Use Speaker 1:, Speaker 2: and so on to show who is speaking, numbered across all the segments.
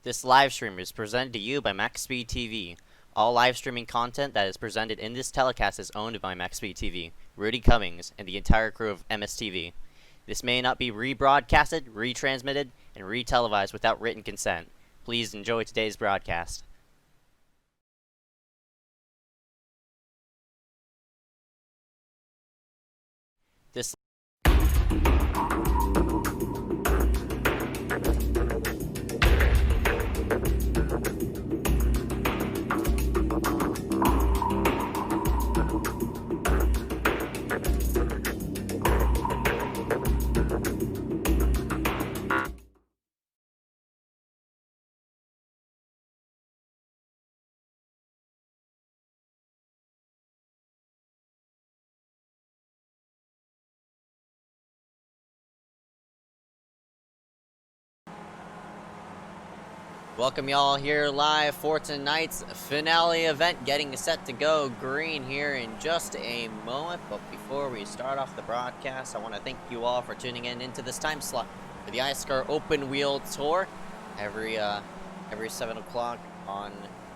Speaker 1: This live stream is presented to you by MaxspeedTV. All live streaming content that is presented in this telecast is owned by MaxspeedTV, Rudy Cummings, and the entire crew of MSTV. This may not be rebroadcasted, retransmitted, and retelevised without written consent. Please enjoy today's broadcast. This Welcome y'all here live for tonight's finale event, getting set to go green here in just a moment. But before we start off the broadcast, I want to thank you all for tuning in into this time slot for the iSCAR Open Wheel Tour. Every 7 o'clock on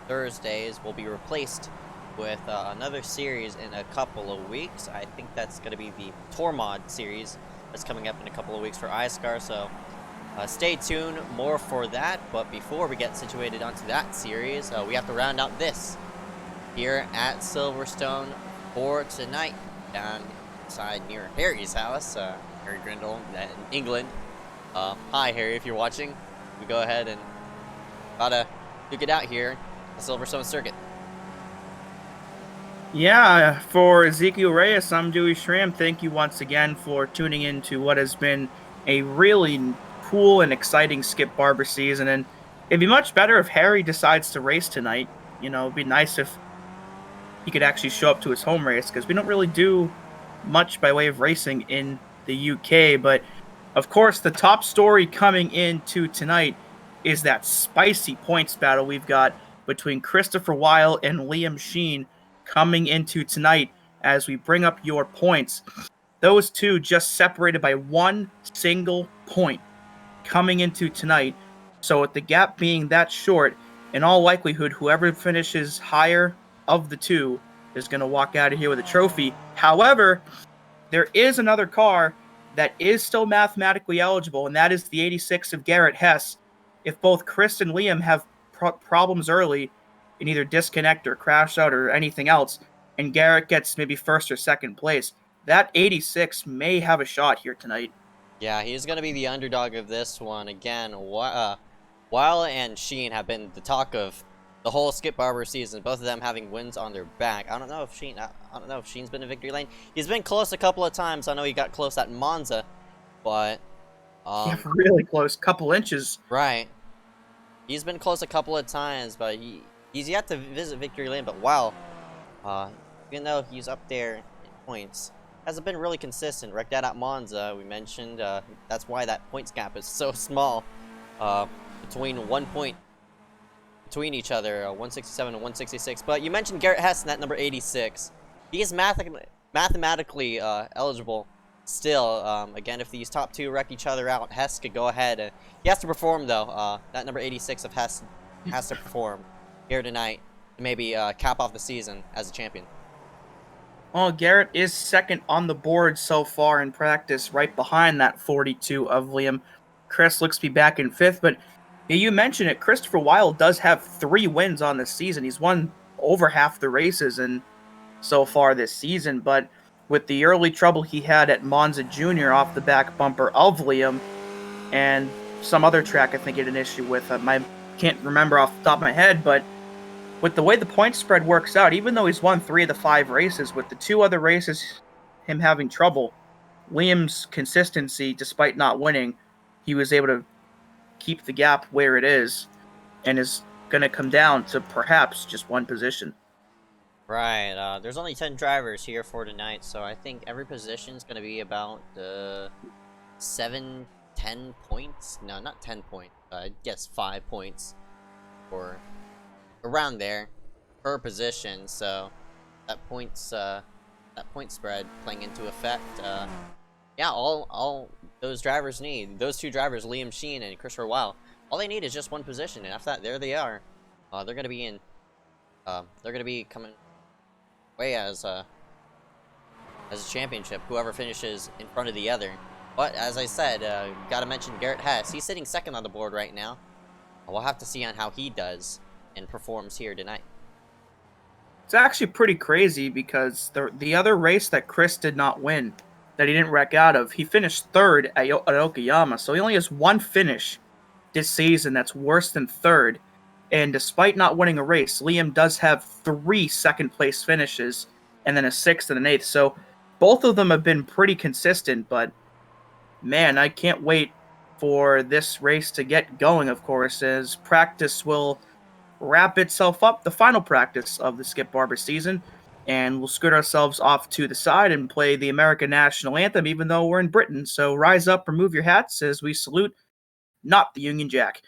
Speaker 1: Thursdays will be replaced with another series in a couple of weeks. I think that's going to be the Tour Mod series that's coming up in a couple of weeks for iSCAR, so stay tuned more for that. But before we get situated onto that series, we have to round out this here at Silverstone for tonight, down inside near Harry's house, Harry Grindle in England. Hi Harry, if you're watching, we go ahead and gotta duke it out here at Silverstone Circuit.
Speaker 2: Yeah, for Ezekiel Reyes, I'm Dewey Schramm. Thank you once again for tuning in to what has been a really cool and exciting Skip Barber season, and it'd be much better if Harry decides to race tonight. You know, it'd be nice if he could actually show up to his home race, because we don't really do much by way of racing in the UK. But of course, the top story coming into tonight is that spicy points battle we've got between Christopher Weil and Liam Sheen coming into tonight as we bring up your points. Those two just separated by one single point coming into tonight. So with the gap being that short, in all likelihood, whoever finishes higher of the two is going to walk out of here with a trophy. However, there is another car that is still mathematically eligible, and that is the 86 of Garrett Hess. If both Chris and Liam have problems early and either disconnect or crash out or anything else, and Garrett gets maybe first or second place, that 86 may have a shot here tonight.
Speaker 1: Yeah, he's going to be the underdog of this one. Again, Weil and Sheen have been the talk of the whole Skip Barber season, both of them having wins on their back. I don't know if Sheen's been in victory lane. He's been close a couple of times. I know he got close at Monza, but
Speaker 2: yeah, really close, couple inches.
Speaker 1: Right. He's been close a couple of times, but he's yet to visit victory lane. But wow, even though he's up there in points, hasn't been really consistent. Wrecked out at Monza, we mentioned. That's why that points gap is so small between 1 point between each other, 167 and 166. But you mentioned Garrett Hess in that number 86. He is mathematically eligible still. Again, if these top two wreck each other out, Hess could go ahead. He has to perform, though. That number 86 of Hess has to perform here tonight to maybe cap off the season as a champion.
Speaker 2: Well, Garrett is second on the board so far in practice, right behind that 42 of Liam. Chris looks to be back in fifth, but you mentioned it, Christopher Weil does have 3 wins on this season. He's won over half the races so far this season, but with the early trouble he had at Monza Jr. off the back bumper of Liam, and some other track I think he had an issue with, I can't remember off the top of my head, but with the way the point spread works out, even though he's won 3 of the 5 races, with the 2 other races him having trouble, Liam's consistency, despite not winning, he was able to keep the gap where it is, and is going to come down to perhaps just 1 position.
Speaker 1: Right. There's only 10 drivers here for tonight, so I think every position is going to be about 7, 10 points. No, not 10 points. I guess 5 points or around there per position. So that point spread playing into effect. Yeah, all those drivers need, those 2 drivers, Liam Sheen and Christopher Weil, all they need is just one position, and after that, there they are. They're gonna be in. They're gonna be coming away as a championship. Whoever finishes in front of the other. But as I said, gotta mention Garrett Hess. He's sitting second on the board right now. We'll have to see on how he does and performs here tonight.
Speaker 2: It's actually pretty crazy because the other race that Chris did not win, that he didn't wreck out of, he finished third at Okayama. So he only has one finish this season that's worse than third. And despite not winning a race, Liam does have 3 second-place finishes and then a 6th and an 8th. So both of them have been pretty consistent, but man, I can't wait for this race to get going, of course, as practice will wrap itself up, the final practice of the Skip Barber season, and we'll scoot ourselves off to the side and play the American National Anthem, even though we're in Britain. So rise up, remove your hats as we salute not the Union Jack.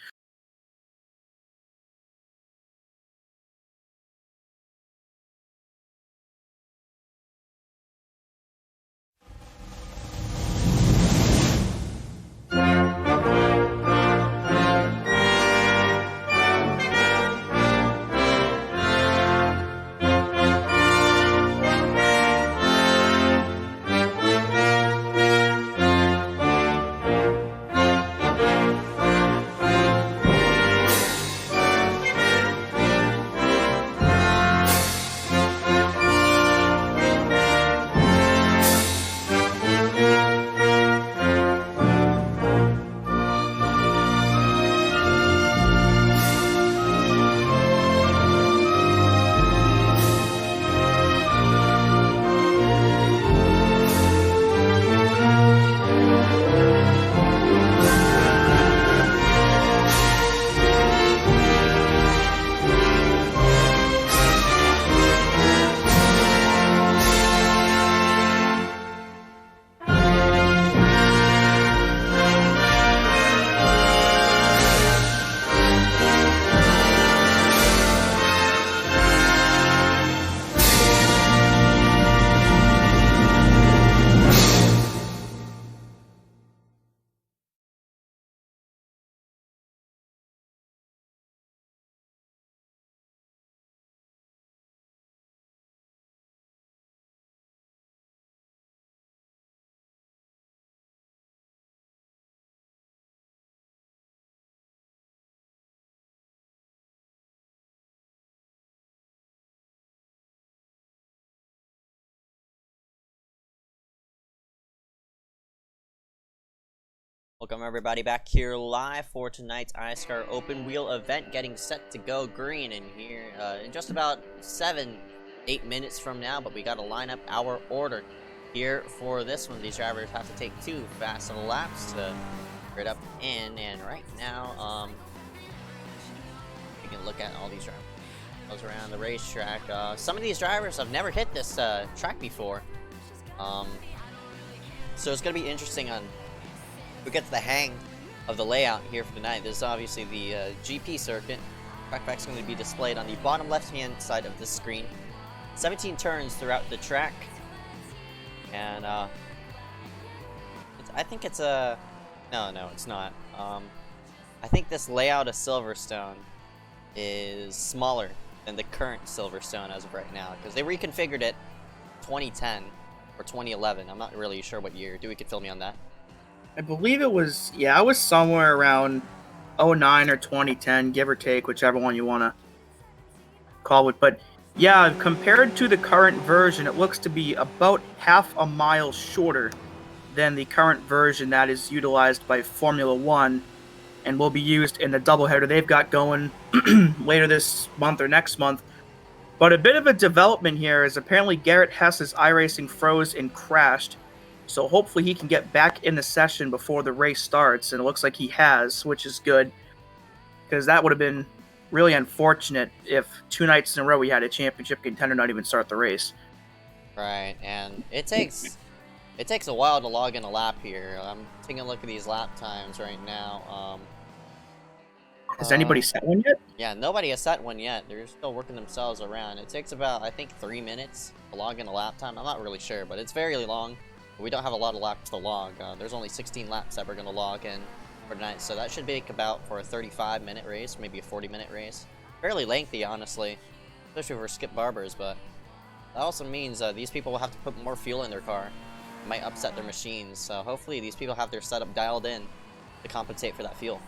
Speaker 1: Welcome everybody back here live for tonight's iSCAR Open Wheel event, getting set to go green in here in just about 7-8 minutes from now, but we got to line up our order here for this one. These drivers have to take 2 fast laps to grid up in, and right now you can look at all these drivers around the racetrack. Some of these drivers have never hit this track before, so it's going to be interesting on who gets the hang of the layout here for tonight. This is obviously the GP circuit. Trackback's going to be displayed on the bottom left-hand side of the screen. 17 turns throughout the track, and I think it's a no, it's not. I think this layout of Silverstone is smaller than the current Silverstone as of right now, because they reconfigured it 2010 or 2011. I'm not really sure what year. Dewey could fill me on that.
Speaker 2: I believe it was, yeah, it was somewhere around 09 or 2010, give or take, whichever one you want to call it. But yeah, compared to the current version, it looks to be about half a mile shorter than the current version that is utilized by Formula One and will be used in the doubleheader they've got going later this month or next month. But a bit of a development here is apparently Garrett Hess's iRacing froze and crashed. So hopefully he can get back in the session before the race starts, and it looks like he has, which is good, because that would have been really unfortunate if 2 nights in a row we had a championship contender not even start the race.
Speaker 1: Right, and it takes a while to log in a lap here. I'm taking a look at these lap times right now.
Speaker 2: Has anybody set one yet?
Speaker 1: Yeah, nobody has set one yet. They're still working themselves around. It takes about, I think, 3 minutes to log in a lap time. I'm not really sure, but it's very long. We don't have a lot of laps to log. There's only 16 laps that we're going to log in for tonight. So that should make about for a 35-minute race, maybe a 40-minute race. Fairly lengthy, honestly, especially for Skip Barbers, but that also means these people will have to put more fuel in their car. It might upset their machines, so hopefully these people have their setup dialed in to compensate for that fuel.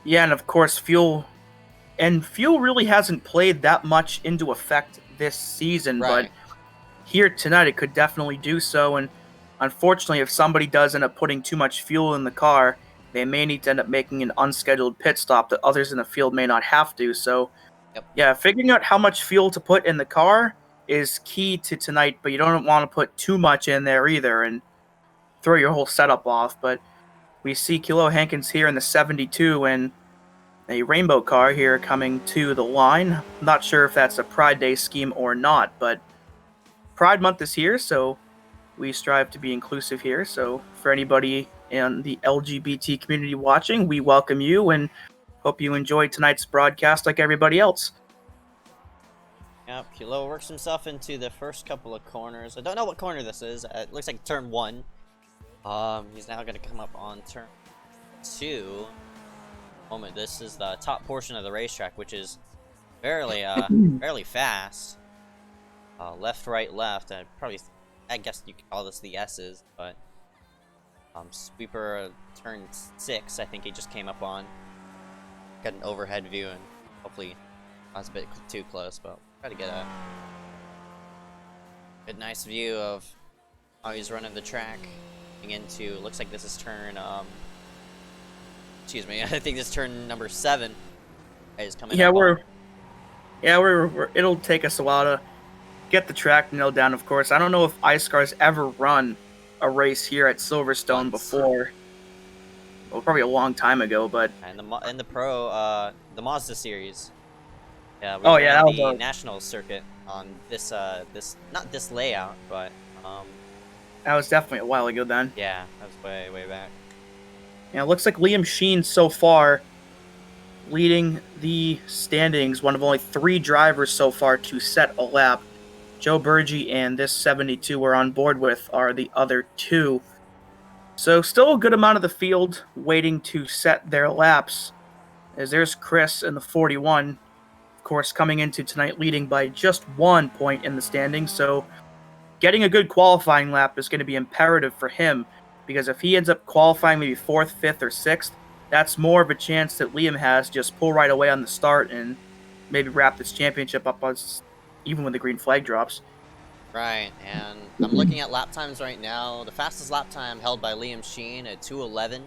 Speaker 2: Yeah, and of course, fuel really hasn't played that much into effect this season,
Speaker 1: Right.
Speaker 2: but here tonight it could definitely do so. And unfortunately, if somebody does end up putting too much fuel in the car, they may need to end up making an unscheduled pit stop that others in the field may not have to. So,
Speaker 1: Yep.
Speaker 2: yeah, figuring out how much fuel to put in the car is key to tonight, but you don't want to put too much in there either and throw your whole setup off. But we see Kilo Hankins here in the 72 and a rainbow car here coming to the line. Not sure if that's a Pride Day scheme or not, but Pride Month is here, so we strive to be inclusive here. So for anybody in the LGBT community watching, we welcome you and hope you enjoyed tonight's broadcast like everybody else.
Speaker 1: Yep, Kilo works himself into the first couple of corners. I don't know what corner this is. It looks like turn 1. He's now going to come up on turn 2. Moment, this is the top portion of the racetrack, which is fairly fast. Left, right, left. I guess you could call this the S's, but sweeper turn 6. I think he just came up on. Got an overhead view, and hopefully I was a bit too close, but try to get a good, nice view of how he's running the track. Into looks like this is turn excuse me, I think this is turn number 7 is coming up
Speaker 2: on. It'll take us a while to get the track nailed down, of course. I don't know if iSCAR's ever run a race here at Silverstone before. Well, probably a long time ago, but
Speaker 1: and the pro the Mazda series. Yeah, we
Speaker 2: that was
Speaker 1: the national circuit on this not this layout, but
Speaker 2: that was definitely a while ago then.
Speaker 1: Yeah, that was way back.
Speaker 2: Yeah, it looks like Liam Sheen so far leading the standings, one of only 3 drivers so far to set a lap. Joe Burgee and this 72 we're on board with are the other 2. So still a good amount of the field waiting to set their laps. As there's Chris in the 41, of course, coming into tonight leading by just 1 point in the standings. So getting a good qualifying lap is going to be imperative for him, because if he ends up qualifying maybe 4th, 5th, or 6th, that's more of a chance that Liam has to just pull right away on the start and maybe wrap this championship up even when the green flag drops.
Speaker 1: Right, and I'm looking at lap times right now. The fastest lap time held by Liam Sheen at 2:11,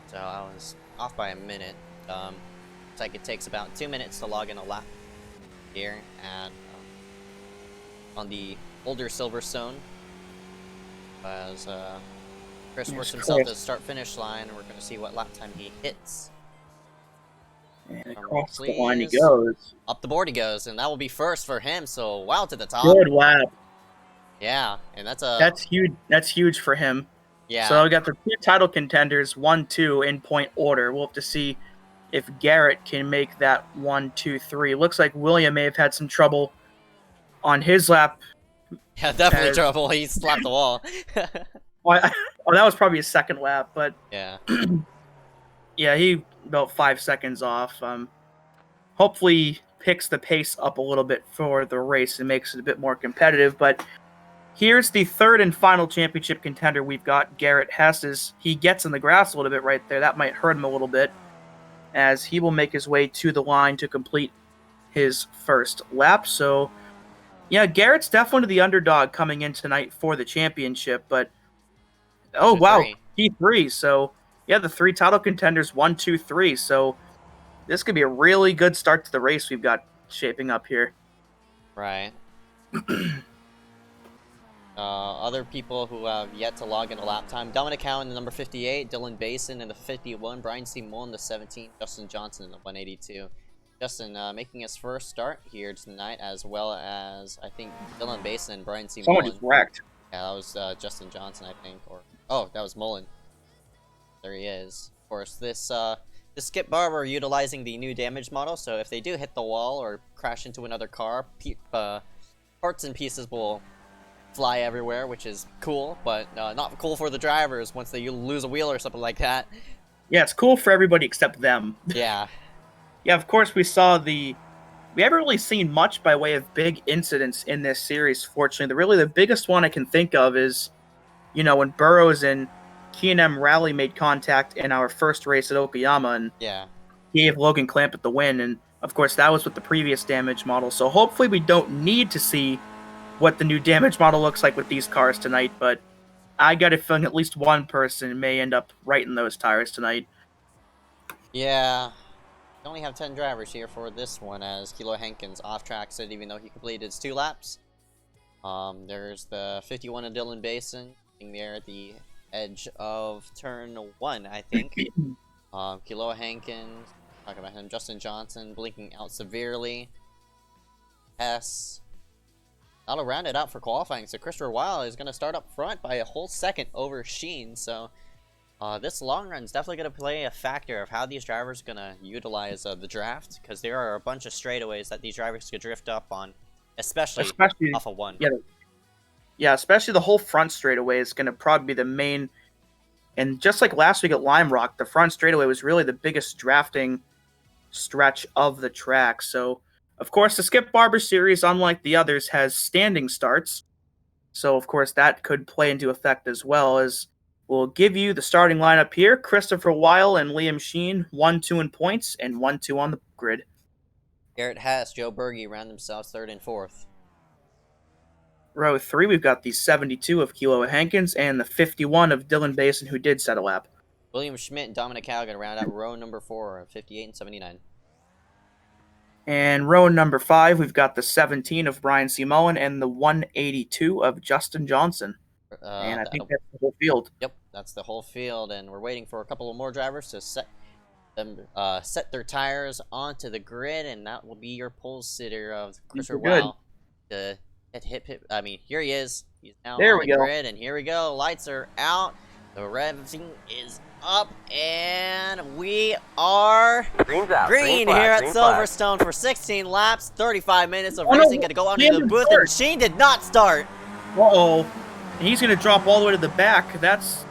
Speaker 1: so I was off by a minute. Looks like it takes about 2 minutes to log in a lap here and on the older Silverstone, as Chris works himself to the start-finish line, and we're going to see what lap time he hits.
Speaker 2: And across the line he goes.
Speaker 1: Up the board he goes, and that will be first for him, so wow, to the top.
Speaker 2: Good lap.
Speaker 1: Yeah, and that's
Speaker 2: huge. That's huge for him.
Speaker 1: Yeah.
Speaker 2: So we got the 2 title contenders, 1, 2 in point order. We'll have to see if Garrett can make that 1, 2, 3. Looks like William may have had some trouble on his lap.
Speaker 1: Yeah, definitely trouble. He slapped the wall.
Speaker 2: Well, that was probably his 2nd lap, but
Speaker 1: yeah.
Speaker 2: Yeah, he about 5 seconds off. Hopefully picks the pace up a little bit for the race and makes it a bit more competitive. But here's the 3rd and final championship contender we've got, Garrett Hess. He gets in the grass a little bit right there. That might hurt him a little bit, as he will make his way to the line to complete his first lap. So, yeah, Garrett's definitely the underdog coming in tonight for the championship. But, oh, wow, P3. So, yeah, the 3 title contenders, 1, 2, 3. So this could be a really good start to the race we've got shaping up here.
Speaker 1: Right. Other people who have yet to log in a lap time: Dominic Howe in the number 58, Dylan Basin in the 51, Brian Simon in the 17, Justin Johnson in the 182. Justin making his first start here tonight, as well as, I think, Dylan Basin and Brian Simon.
Speaker 2: Someone just wrecked.
Speaker 1: Yeah, that was Justin Johnson, I think. Oh, that was Mullen. There he is. Of course, this Skip Barber utilizing the new damage model, so if they do hit the wall or crash into another car, parts and pieces will fly everywhere, which is cool, but not cool for the drivers once they lose a wheel or something like that.
Speaker 2: Yeah, it's cool for everybody except them.
Speaker 1: Yeah.
Speaker 2: Yeah, of course, we haven't really seen much by way of big incidents in this series, fortunately. The biggest one I can think of is, when Burrows and K&M Rally made contact in our first race at Okayama and
Speaker 1: Yeah.
Speaker 2: gave Logan Clampett the win. And, of course, that was with the previous damage model. So hopefully we don't need to see what the new damage model looks like with these cars tonight, but I got a feeling at least one person may end up right in those tires tonight.
Speaker 1: Yeah. We only have 10 drivers here for this one, as Kilo Hankins off-track said even though he completed his 2 laps. There's the 51 of Dylan Basin there at the edge of turn 1, I think. Kilo Hankins, talk about him. Justin Johnson blinking out severely. That'll round it out for qualifying. So Christopher Weil is going to start up front by a whole second over Sheen. So this long run is definitely going to play a factor of how these drivers are going to utilize the draft, because there are a bunch of straightaways that these drivers could drift up on, especially off of 1.
Speaker 2: Yeah, especially the whole front straightaway is going to probably be the main. And just like last week at Lime Rock, the front straightaway was really the biggest drafting stretch of the track. So, of course, the Skip Barber series, unlike the others, has standing starts. So, of course, that could play into effect as well, as we'll give you the starting lineup here. Christopher Weil and Liam Sheen, 1-2 in points and 1-2 on the grid.
Speaker 1: Garrett Hess, Joe Berge round themselves 3rd and 4th.
Speaker 2: Row 3, we've got the 72 of Kilo Hankins and the 51 of Dylan Basin, who did set a lap.
Speaker 1: William Schmidt and Dominic Howe going to round out row number 4 of 58 and 79.
Speaker 2: And row number 5, we've got the 17 of Brian C. Mullen and the 182 of Justin Johnson. And I think that's the whole field.
Speaker 1: Yep, that's the whole field, and we're waiting for a couple of more drivers to set their tires onto the grid, and that will be your pole sitter of Christopher Weil. Here he is. He's now on the grid, and here we go. Lights are out. The revving is up, and we are green here at Silverstone for 16 laps, 35 minutes of racing. Going to go under the booth, and Sheen did not start.
Speaker 2: Uh-oh. And he's going to drop all the way to the back. That's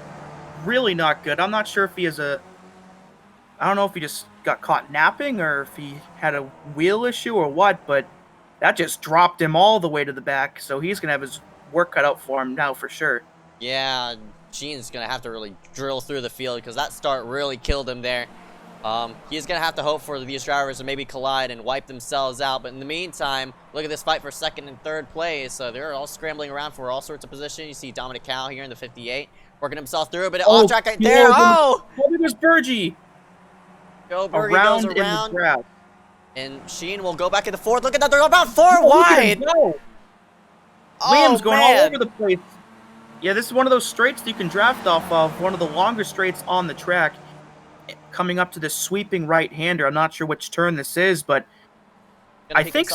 Speaker 2: really not good. I'm not sure if he has I don't know if he just got caught napping or if he had a wheel issue or what, but that just dropped him all the way to the back, so he's going to have his work cut out for him now for sure.
Speaker 1: Yeah, Gene's going to have to really drill through the field, because that start really killed him there. He's going to have to hope for these drivers to maybe collide and wipe themselves out, but in the meantime, look at this fight for 2nd and 3rd place. So they're all scrambling around for all sorts of positions. You see Dominic Howe here in the 58, working himself through, but off track right there. Oh!
Speaker 2: Look at Berge.
Speaker 1: Joe Berge goes around. And Sheen will go back into 4th. Look at that, they're about 4 wide.
Speaker 2: Liam's going all over the place. Yeah, this is one of those straights that you can draft off of, one of the longer straights on the track. Coming up to this sweeping right-hander. I'm not sure which turn this is, but I think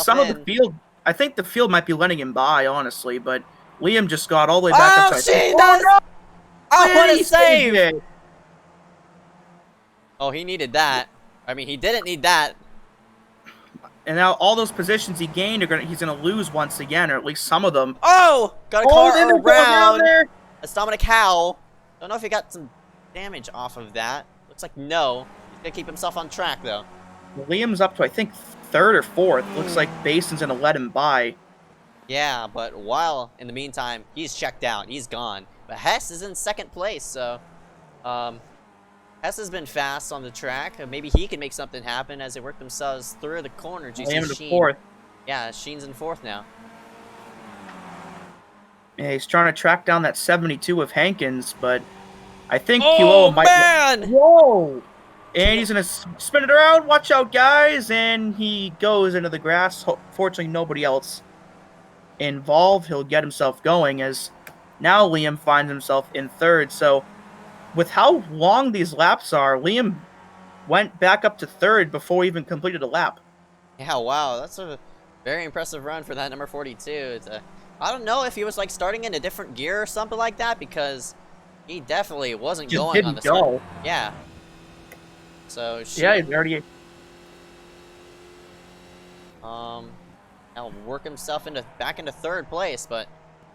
Speaker 2: I think the field might be letting him by, honestly, but Liam just got all the way back up.
Speaker 1: Sheen does! No! Oh, what a save! Oh, he needed that. I mean, he didn't need that.
Speaker 2: And now all those positions he gained, he's going to lose once again, or at least some of them.
Speaker 1: Oh! Got a car around. That's Dominic Howe. Don't know if he got some damage off of that. Looks like no. He's going to keep himself on track, though.
Speaker 2: Liam's up to, I think, 3rd or 4th. Looks like Basin's going to let him by.
Speaker 1: Yeah, but while, in the meantime, he's checked out. He's gone. But Hess is in 2nd place, so... Hess has been fast on the track. Maybe he can make something happen as they work themselves through the corner.
Speaker 2: Liam's in 4th.
Speaker 1: Yeah, Sheen's in 4th now.
Speaker 2: Yeah, he's trying to track down that 72 of Hankins, but I think
Speaker 1: Kilo might... man!
Speaker 2: Whoa! And he's going to spin it around. Watch out, guys. And he goes into the grass. Fortunately, nobody else involved. He'll get himself going, as now Liam finds himself in 3rd. So with how long these laps are, Liam went back up to 3rd before he even completed a lap.
Speaker 1: Yeah, wow. That's a very impressive run for that number 42. I don't know if he was like starting in a different gear or something like that, because he definitely wasn't going on the start. Yeah. So
Speaker 2: yeah, he's already...
Speaker 1: Now work himself back into 3rd place, but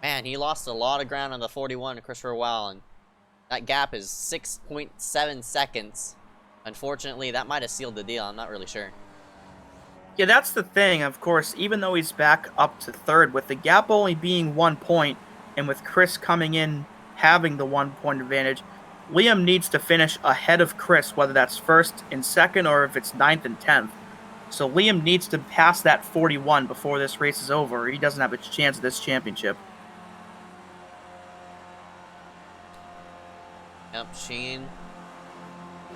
Speaker 1: Man, he lost a lot of ground on the 41 to Christopher Wow, and that gap is 6.7 seconds. Unfortunately, that might have sealed the deal. I'm not really sure.
Speaker 2: Yeah, that's the thing. Of course, even though he's back up to third, with the gap only being 1 point, and with Chris coming in having the 1 point advantage, Liam needs to finish ahead of Chris, whether that's first and second or if it's ninth and 10th. So Liam needs to pass that 41 before this race is over, or he doesn't have a chance at this championship.
Speaker 1: Yep, Sheen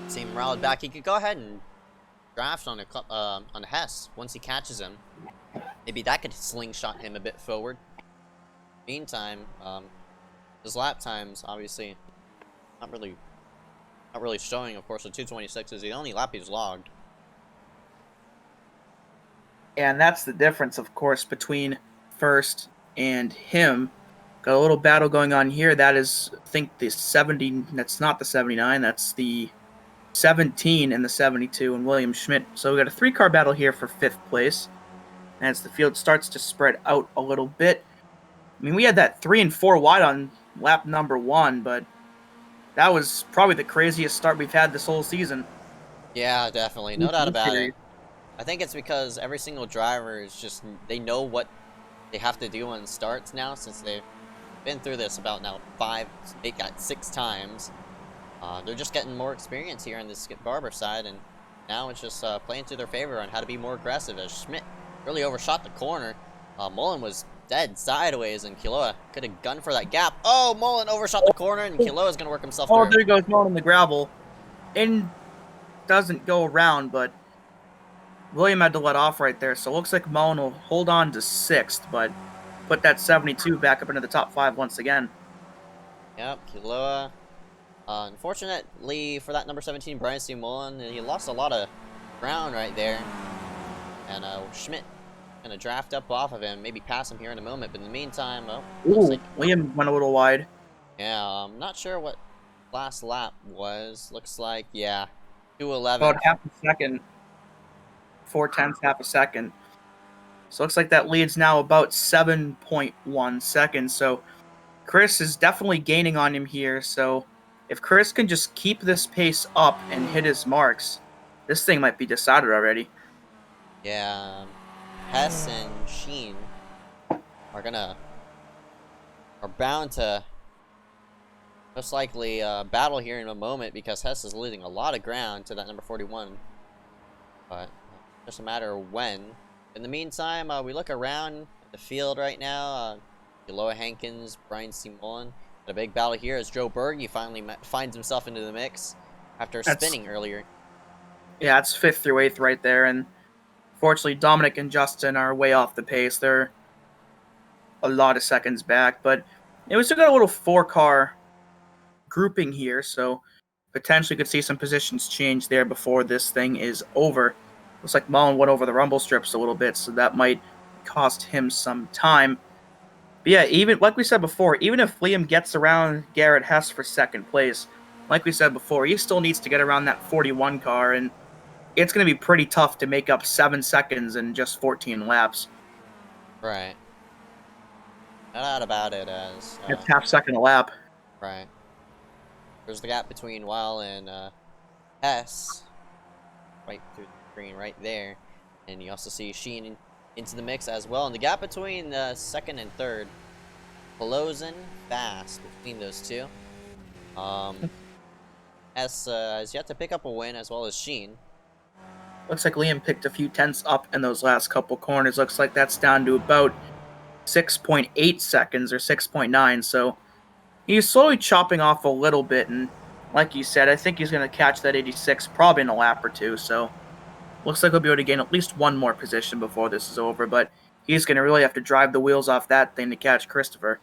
Speaker 1: seemed riled back. He could go ahead and draft on Hess once he catches him. Maybe that could slingshot him a bit forward. Meantime, his lap times obviously not really showing. Of course, the 226 is the only lap he's logged.
Speaker 2: And that's the difference, of course, between first and him. Got a little battle going on here. That is, I think, the 70. That's not the 79. That's the 17 and the 72 and William Schmidt. So we got a 3-car battle here for 5th place. As the field starts to spread out a little bit. I mean, we had that 3 and 4 wide on lap number 1, but that was probably the craziest start we've had this whole season.
Speaker 1: Yeah, definitely. No doubt about it. I think it's because every single driver is just, they know what they have to do on starts now, since they've been through this about now 6 times. They're just getting more experience here on the Skip Barber side, and now it's just playing to their favor on how to be more aggressive, as Schmidt really overshot the corner. Mullen was dead sideways, and Kiloa could have gunned for that gap. Oh, Mullen overshot the corner, and Kiloa's going to work himself through.
Speaker 2: Oh, there goes Mullen in the gravel. And doesn't go around, but William had to let off right there, so it looks like Mullen will hold on to 6th, but put that 72 back up into the top 5 once again.
Speaker 1: Yep, Kiloa. Unfortunately for that number 17, Brian C. Mullen, he lost a lot of ground right there. And Schmidt going to draft up off of him, maybe pass him here in a moment, but in the meantime,
Speaker 2: William went a little wide.
Speaker 1: Yeah, I'm not sure what last lap was. Looks like, yeah, 2:11.
Speaker 2: About half a second. 4/10, half a second. So it looks like that leads now about 7.1 seconds. So Chris is definitely gaining on him here. So if Chris can just keep this pace up and hit his marks, this thing might be decided already.
Speaker 1: Yeah, Hess and Sheen are bound to most likely battle here in a moment, because Hess is losing a lot of ground to that number 41. But just a matter of when. In the meantime, we look around the field right now. Kiloa Hankins, Brian C. Mullen. A big battle here as Joe Berge finally finds himself into the mix after spinning earlier.
Speaker 2: Yeah, it's 5th through 8th right there, and fortunately Dominic and Justin are way off the pace. They're a lot of seconds back, but we still got a little 4-car grouping here, so potentially could see some positions change there before this thing is over. Looks like Mullen went over the rumble strips a little bit, so that might cost him some time. But yeah, even like we said before, even if Liam gets around Garrett Hess for 2nd place, like we said before, he still needs to get around that 41 car, and it's going to be pretty tough to make up 7 seconds in just 14 laps.
Speaker 1: Right. No doubt about it, as...
Speaker 2: It's half second a lap.
Speaker 1: Right. There's the gap between Weil and Hess. Right through the screen right there. And you also see Sheen into the mix as well. And the gap between 2nd and 3rd closing fast between those two. Hess has yet to pick up a win, as well as Sheen.
Speaker 2: Looks like Liam picked a few tenths up in those last couple corners. Looks like that's down to about 6.8 seconds or 6.9. So he's slowly chopping off a little bit. And like you said, I think he's going to catch that 86 probably in a lap or two. So looks like he'll be able to gain at least one more position before this is over. But he's going to really have to drive the wheels off that thing to catch Christopher.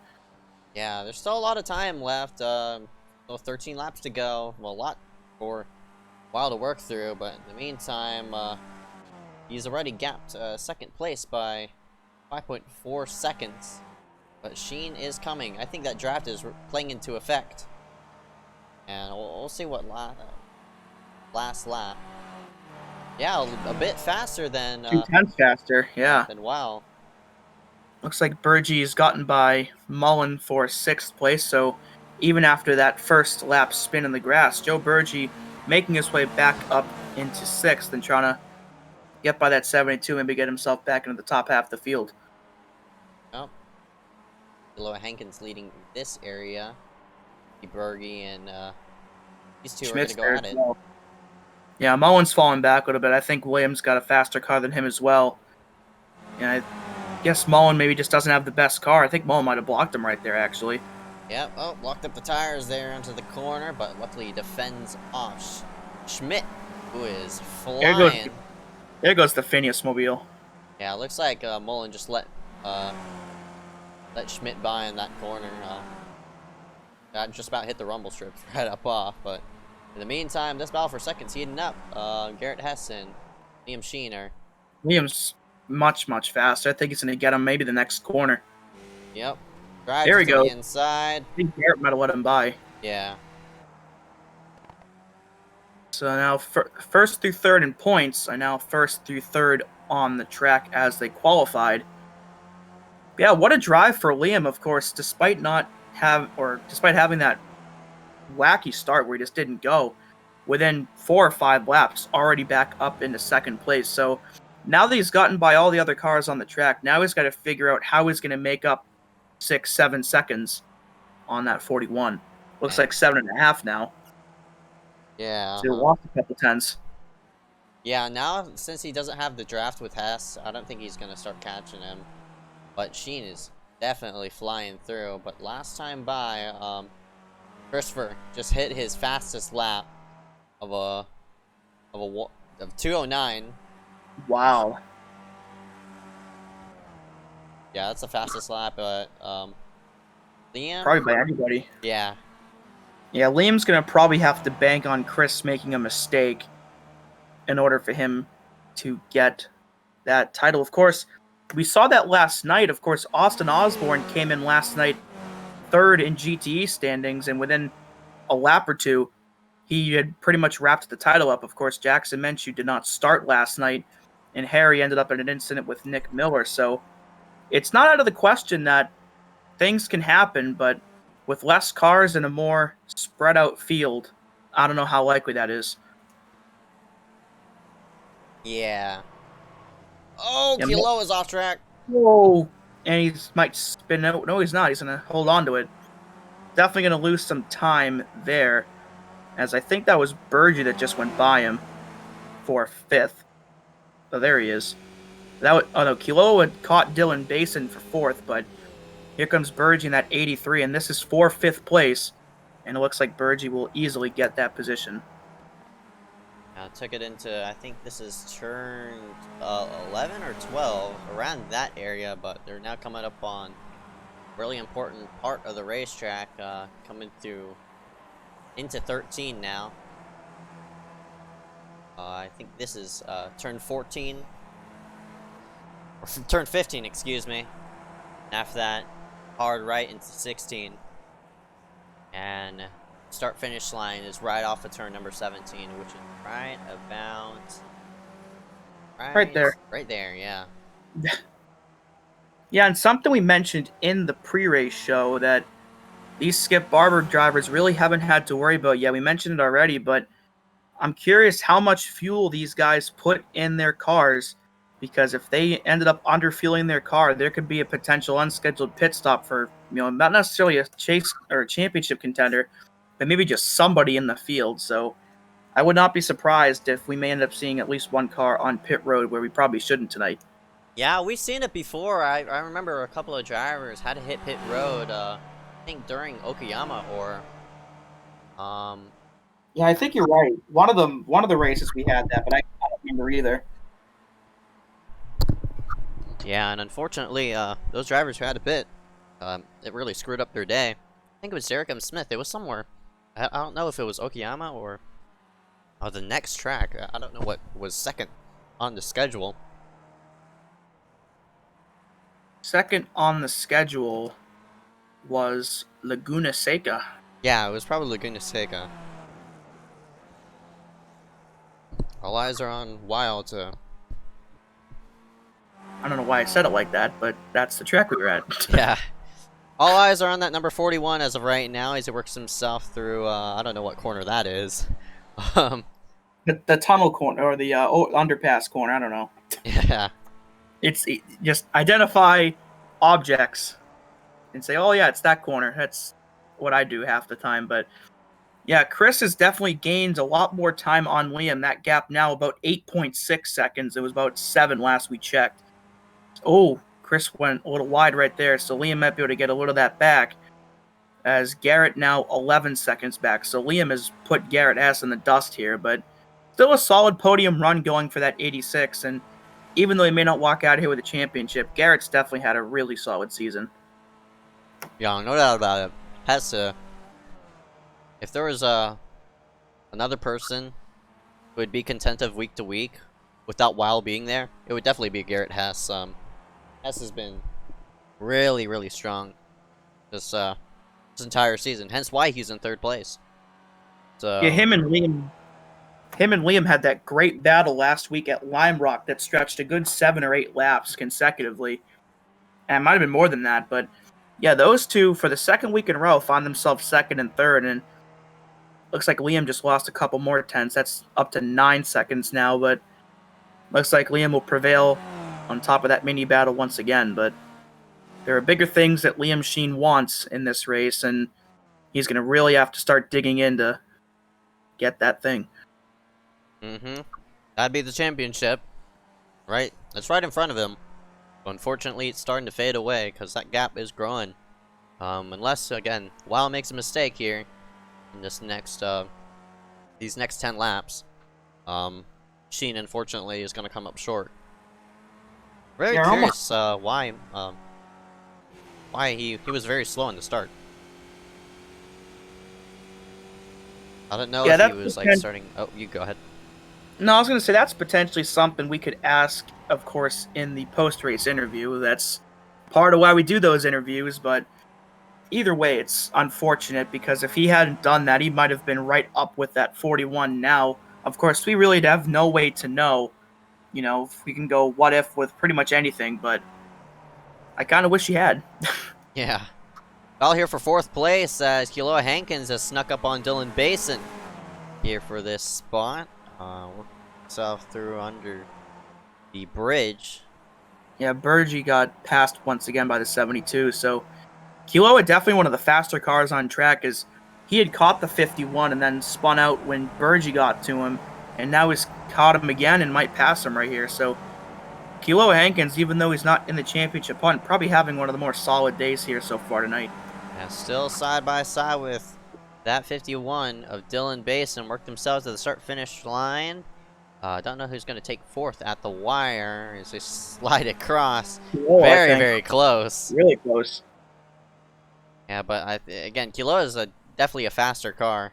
Speaker 1: Yeah, there's still a lot of time left. 13 laps to go. Well, a lot for while to work through, but in the meantime, he's already gapped 2nd place by 5.4 seconds. But Sheen is coming. I think that draft is playing into effect, and we'll see what last lap. Yeah, a bit faster than
Speaker 2: 2 tenths faster, yeah.
Speaker 1: Than Wow.
Speaker 2: Looks like Burgee has gotten by Mullen for 6th place, so even after that first lap spin in the grass, Joe Burgee making his way back up into 6th and trying to get by that 72, maybe get himself back into the top half of the field.
Speaker 1: Oh, Loa Hankins leading this area. Berge and these two
Speaker 2: Schmidt's
Speaker 1: are going to go at it.
Speaker 2: well. Yeah, Mullen's falling back a little bit. I think Williams got a faster car than him as well. And I guess Mullen maybe just doesn't have the best car. I think Mullen might have blocked him right there, actually.
Speaker 1: Yep, oh, blocked up the tires there into the corner, but luckily he defends off Schmidt, who is flying.
Speaker 2: There goes the Phineas mobile.
Speaker 1: Yeah, it looks like Mullen just let Schmidt by in that corner. That just about hit the rumble strips right up off, but in the meantime, this battle for second's heating up. Garrett Hess and Liam Sheen are...
Speaker 2: Liam's much faster. I think he's going to get him maybe the next corner.
Speaker 1: Yep. Drives
Speaker 2: there we
Speaker 1: to
Speaker 2: go.
Speaker 1: The inside.
Speaker 2: I think Garrett might have let him by.
Speaker 1: Yeah.
Speaker 2: So now first through third in points are now first through third on the track as they qualified. Yeah, what a drive for Liam, of course, despite having that wacky start where he just didn't go. Within 4 or 5 laps, already back up into 2nd place. So now that he's gotten by all the other cars on the track, now he's got to figure out how he's going to make up 6-7 seconds on that 41. Looks like 7.5 now.
Speaker 1: Yeah.
Speaker 2: So he lost a couple tenths.
Speaker 1: Yeah, now since he doesn't have the draft with Hess, I don't think he's going to start catching him. But Sheen is definitely flying through. But last time by, Christopher just hit his fastest lap of 2:09.
Speaker 2: Wow.
Speaker 1: Yeah, that's the fastest lap. But Liam,
Speaker 2: probably by anybody.
Speaker 1: Yeah.
Speaker 2: Yeah, Liam's gonna probably have to bank on Chris making a mistake in order for him to get that title. Of course, we saw that last night. Of course, Austin Osborne came in last night 3rd in GTE standings, and within a lap or two, he had pretty much wrapped the title up. Of course, Jackson Minshew did not start last night, and Harry ended up in an incident with Nick Miller. So it's not out of the question that things can happen, but with less cars and a more spread out field, I don't know how likely that is.
Speaker 1: Yeah. Oh, yeah, Kilo is off track.
Speaker 2: Whoa. And he might spin out. No, he's not. He's going to hold on to it. Definitely going to lose some time there, as I think that was Burgee that just went by him for 5th. Oh, there he is. Oh no, Kilo had caught Dylan Basin for 4th, but here comes Burgee in that 83, and this is for 5th place, and it looks like Burgee will easily get that position.
Speaker 1: Took it into, I think this is turn 11 or 12, around that area, but they're now coming up on a really important part of the racetrack, coming through into 13 now. I think this is turn 14, or turn 15, excuse me. After that, hard right into 16, and start-finish line is right off of turn number 17, which is right about...
Speaker 2: Right there.
Speaker 1: Right there, yeah.
Speaker 2: Yeah, and something we mentioned in the pre-race show that these Skip Barber drivers really haven't had to worry about yet. We mentioned it already, but I'm curious how much fuel these guys put in their cars, because if they ended up underfueling their car, there could be a potential unscheduled pit stop for, not necessarily a chase or a championship contender, but maybe just somebody in the field. So I would not be surprised if we may end up seeing at least one car on pit road where we probably shouldn't tonight.
Speaker 1: Yeah, we've seen it before. I remember a couple of drivers had to hit pit road, I think during Okayama or...
Speaker 2: Yeah, I think you're right. One of the races we had that, but I don't remember either.
Speaker 1: Yeah, and unfortunately, those drivers who had to pit, it really screwed up their day. I think it was Derek M. Smith. It was somewhere. I don't know if it was Okayama or the next track. I don't know what was second on the schedule.
Speaker 2: Second on the schedule was Laguna Seca.
Speaker 1: Yeah, it was probably Laguna Seca. All eyes are on Wild to
Speaker 2: I don't know why I said it like that, but that's the track we were at.
Speaker 1: Yeah. All eyes are on that number 41 as of right now as he works himself through, I don't know what corner that is. Um,
Speaker 2: The tunnel corner, or the underpass corner, I don't know.
Speaker 1: yeah.
Speaker 2: Just identify objects and say, oh yeah, it's that corner. That's what I do half the time. But yeah, Chris has definitely gained a lot more time on Liam. That gap now about 8.6 seconds. It was about 7 last we checked. Oh, Chris went a little wide right there, so Liam might be able to get a little of that back. As Garrett now 11 seconds back. So Liam has put Garrett ass in the dust here, but still a solid podium run going for that 86. And even though he may not walk out here with a championship, Garrett's definitely had a really solid season.
Speaker 1: Yeah, no doubt about it. Has to. If there was another person who would be content of week to week without Weil being there, it would definitely be Garrett Hess. Hess has been really, really strong this entire season. Hence why he's in 3rd place. So
Speaker 2: Yeah, him and Liam had that great battle last week at Lime Rock that stretched a good 7 or 8 laps consecutively. And it might have been more than that, but yeah, those two for the second week in a row found themselves 2nd and 3rd, and looks like Liam just lost a couple more tenths. That's up to 9 seconds now, but looks like Liam will prevail on top of that mini battle once again. But there are bigger things that Liam Sheen wants in this race, and he's going to really have to start digging in to get that thing.
Speaker 1: That'd be the championship, right? That's right in front of him. But unfortunately, it's starting to fade away because that gap is growing. Unless again, Weil makes a mistake here in this next these next 10 laps, Sheen unfortunately is going to come up short. Very curious why he was very slow in the start. I don't know if he was like starting. Oh, you go ahead.
Speaker 2: No, I was going to say that's potentially something we could ask, of course, in the post-race interview. That's part of why we do those interviews, but either way, it's unfortunate because if he hadn't done that, he might have been right up with that 41 now. Of course, we really have no way to know, if we can go what if with pretty much anything, but I kind of wish he had.
Speaker 1: Yeah. Well, here for 4th place, as Kealoha Hankins has snuck up on Dylan Basin here for this spot. Worked himself through under the bridge.
Speaker 2: Yeah, Burgee got passed once again by the 72, so Kealoha definitely one of the faster cars on track, as he had caught the 51 and then spun out when Burgee got to him, and now he's caught him again and might pass him right here. So Kealoha Hankins, even though he's not in the championship hunt, probably having one of the more solid days here so far tonight.
Speaker 1: Yeah, still side by side with that 51 of Dylan Basin. Worked themselves to the start-finish line. Don't know who's going to take 4th at the wire as they slide across. Very close.
Speaker 2: Really close.
Speaker 1: Yeah, but again, Kealoha is definitely a faster car.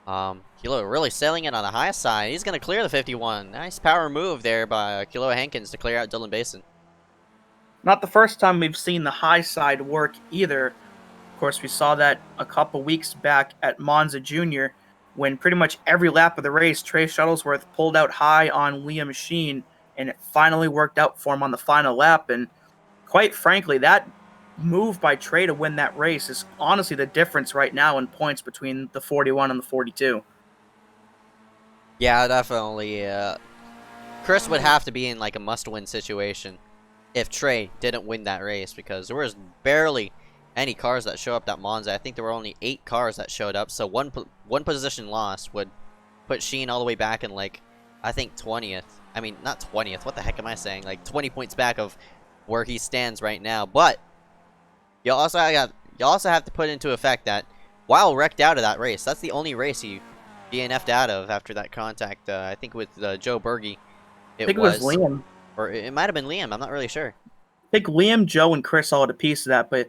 Speaker 1: Kealoha really sailing it on the high side. He's going to clear the 51. Nice power move there by Kealoha Hankins to clear out Dylan Basin.
Speaker 2: Not the first time we've seen the high side work either. Of course, we saw that a couple weeks back at Monza Junior, when pretty much every lap of the race, Trey Shuttlesworth pulled out high on Liam Sheen, and it finally worked out for him on the final lap. And quite frankly, that move by Trey to win that race is honestly the difference right now in points between the 41 and the 42.
Speaker 1: Yeah, definitely. Chris would have to be in like a must-win situation if Trey didn't win that race, because there was barely any cars that show up at Monza. I think there were only 8 cars that showed up, so one position lost would put Sheen all the way back in, like, I think 20th. I mean, not 20th. What the heck am I saying? Like 20 points back of where he stands right now. But you also have to put into effect that Weil wrecked out of that race. That's the only race he DNF'd out of after that contact. I think with Joe Berge.
Speaker 2: I think it was Liam.
Speaker 1: Or it might have been Liam. I'm not really sure.
Speaker 2: I think Liam, Joe, and Chris all had a piece of that, but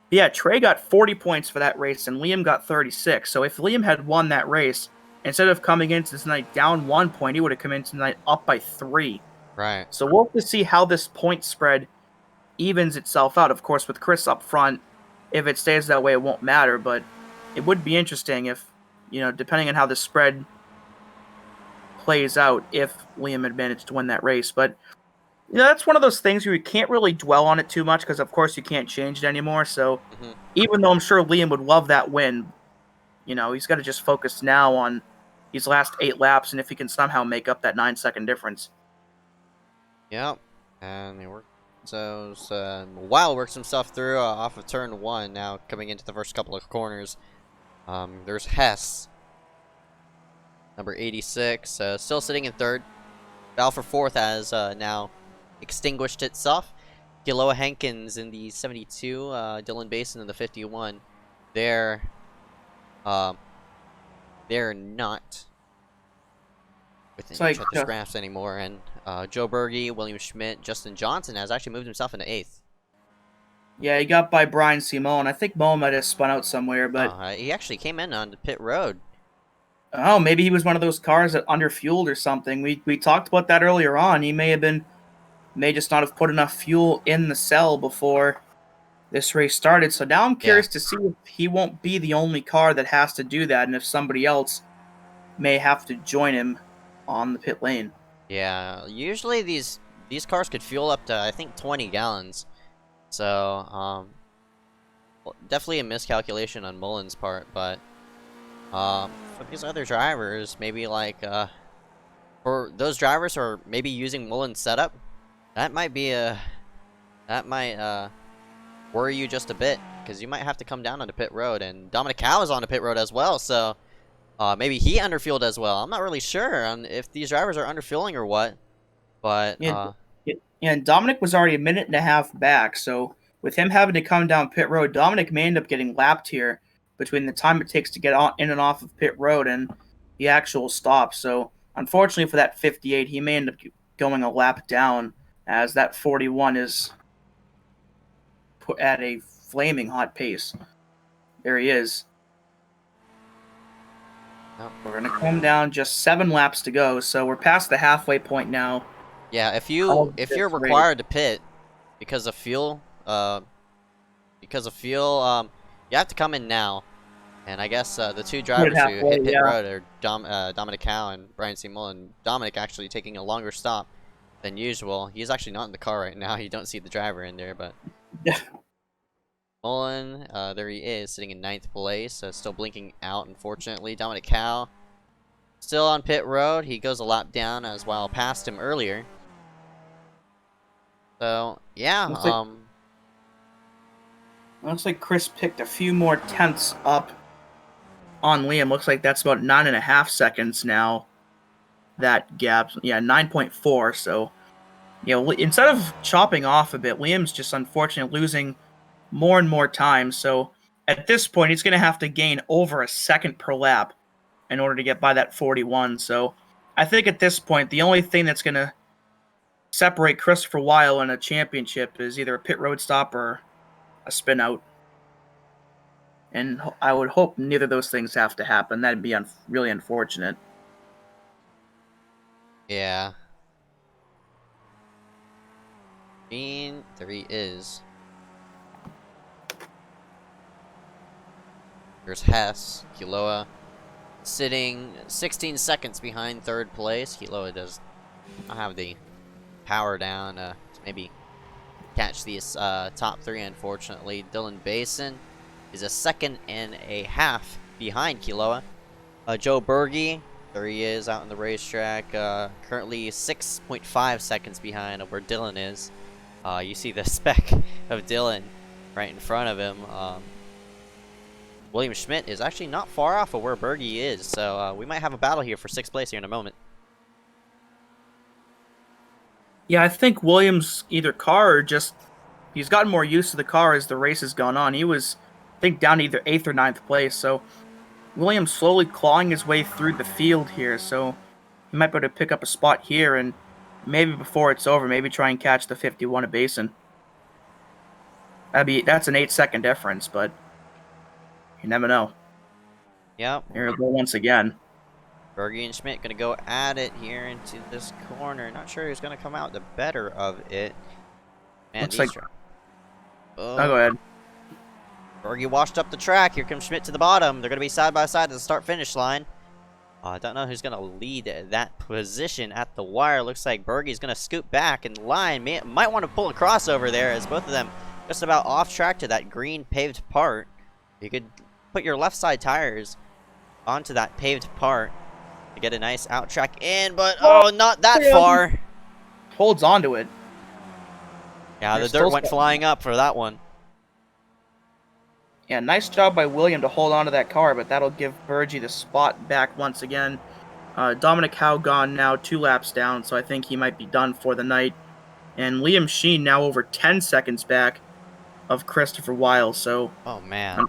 Speaker 2: yeah, Trey got 40 points for that race, and Liam got 36. So if Liam had won that race, instead of coming into this night down 1 point, he would have come into tonight up by 3.
Speaker 1: Right.
Speaker 2: So we'll have to see how this point spread evens itself out. Of course, with Chris up front, if it stays that way, it won't matter. But it would be interesting if, depending on how the spread plays out, if Liam had managed to win that race. But You know, that's one of those things where you can't really dwell on it too much because, of course, you can't change it anymore. So
Speaker 1: Hmm.
Speaker 2: even though I'm sure Liam would love that win, he's got to just focus now on these last 8 laps, and if he can somehow make up that 9-second difference.
Speaker 1: Yep. And he works. So Weil works himself through off of turn 1. Now coming into the first couple of corners. There's Hess, number 86, still sitting in third. Battle for fourth has now extinguished itself. Giloa Hankins in the 72, Dylan Basin in the 51. They're not within each other's grasp anymore. And Joe Berge, William Schmidt, Justin Johnson has actually moved himself into 8th.
Speaker 2: Yeah, he got by Brian Simone. I think Mo might have spun out somewhere, but
Speaker 1: he actually came in on the pit road.
Speaker 2: oh, maybe he was one of those cars that underfueled or something. We talked about that earlier on. He may just not have put enough fuel in the cell before this race started. So now I'm curious to see if he won't be the only car that has to do that, and if somebody else may have to join him on the pit lane.
Speaker 1: Yeah, usually these cars could fuel up to, I think, 20 gallons. So, definitely a miscalculation on Mullen's part, but for these other drivers, maybe like for those drivers who are maybe using Mullen's setup, that might worry you just a bit, because you might have to come down on the pit road, and Dominic Howe is on the pit road as well, so maybe he underfueled as well. I'm not really sure on if these drivers are underfueling or what, but
Speaker 2: and Dominic was already a minute and a half back, so with him having to come down pit road, Dominic may end up getting lapped here between the time it takes to get on in and off of pit road and the actual stop. So unfortunately for that 58, he may end up going a lap down, as that 41 is put at a flaming hot pace. There he is.
Speaker 1: oh.
Speaker 2: We're going to come down, just 7 laps to go, so we're past the halfway point now.
Speaker 1: Yeah, if you're required to pit because of fuel, you have to come in now. And I guess the two drivers who hit pit road are Dominic Howe and Brian C. Mullen. Dominic actually taking a longer stop than usual. He's actually not in the car right now. You don't see the driver in there, but
Speaker 2: yeah.
Speaker 1: Mullen, there he is, sitting in 9th place, still blinking out, unfortunately. Dominic Howe still on pit road. He goes a lap down as well, passed him earlier. So, yeah,
Speaker 2: looks like Chris picked a few more tenths up on Liam. Looks like that's about 9.5 seconds now. That gap, 9.4. So, instead of chopping off a bit, Liam's just unfortunately losing more and more time. So, at this point, he's going to have to gain over a second per lap in order to get by that 41. So, I think at this point, the only thing that's going to separate Christopher Weil in a championship is either a pit road stop or a spin out. And I would hope neither of those things have to happen. That'd be really unfortunate.
Speaker 1: Yeah. There he is. There's Hess, Kiloa, sitting 16 seconds behind 3rd place. Kiloa does not have the power down to maybe catch these top 3, unfortunately. Dylan Basin is a 2.5 behind Kiloa. Joe Berge, there he is out on the racetrack, currently 6.5 seconds behind of where Dylan is. You see the speck of Dylan right in front of him. William Schmidt is actually not far off of where Berge is, so we might have a battle here for 6th place here in a moment.
Speaker 2: Yeah, I think Williams' either car or just he's gotten more used to the car as the race has gone on. He was, I think, down to either 8th or 9th place, so Williams slowly clawing his way through the field here, so he might be able to pick up a spot here and maybe before it's over, maybe try and catch the 51 at Basin. That's an 8-second difference, but you never know.
Speaker 1: Yep.
Speaker 2: Here we go once again.
Speaker 1: Berge and Schmidt going to go at it here into this corner. Not sure who's going to come out the better of it. Man,
Speaker 2: looks like...
Speaker 1: Oh,
Speaker 2: go ahead.
Speaker 1: Berge washed up the track. Here comes Schmidt to the bottom. They're going to be side by side at the start-finish line. I don't know who's going to lead that position at the wire. Looks like Bergie's going to scoot back in line. Might want to pull a crossover there, as both of them just about off track to that green paved part. You could put your left side tires onto that paved part to get a nice out track in, but oh, not that far.
Speaker 2: Holds onto it.
Speaker 1: Yeah, the dirt went flying up for that one.
Speaker 2: Yeah, nice job by William to hold on to that car, but that'll give Bergie the spot back once again. Dominic Howe gone now, 2 laps down, so I think he might be done for the night. And Liam Sheen now over 10 seconds back of Christopher Weil, so...
Speaker 1: Oh, man.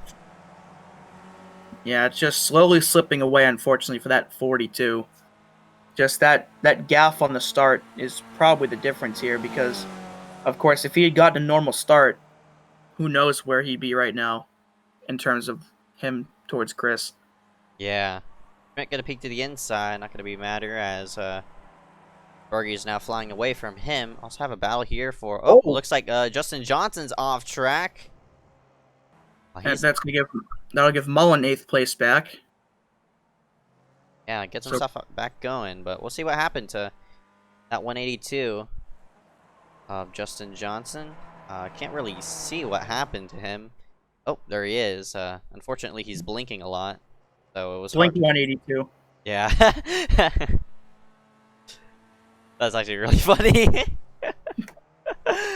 Speaker 2: Yeah, it's just slowly slipping away, unfortunately, for that 42. Just that gaff on the start is probably the difference here, because, of course, if he had gotten a normal start, who knows where he'd be right now in terms of him towards Chris.
Speaker 1: Yeah. Schmidt going to peek to the inside, not going to be matter, as Bergie is now flying away from him. Also have a battle here for... Oh, looks like Justin Johnson's off track.
Speaker 2: That'll give Mullen 8th place back.
Speaker 1: Yeah, gets himself back going, but we'll see what happened to that 182 of Justin Johnson. Can't really see what happened to him. Oh, there he is. Unfortunately, he's blinking a lot, so it was
Speaker 2: blinking 182.
Speaker 1: Yeah, that's actually really funny.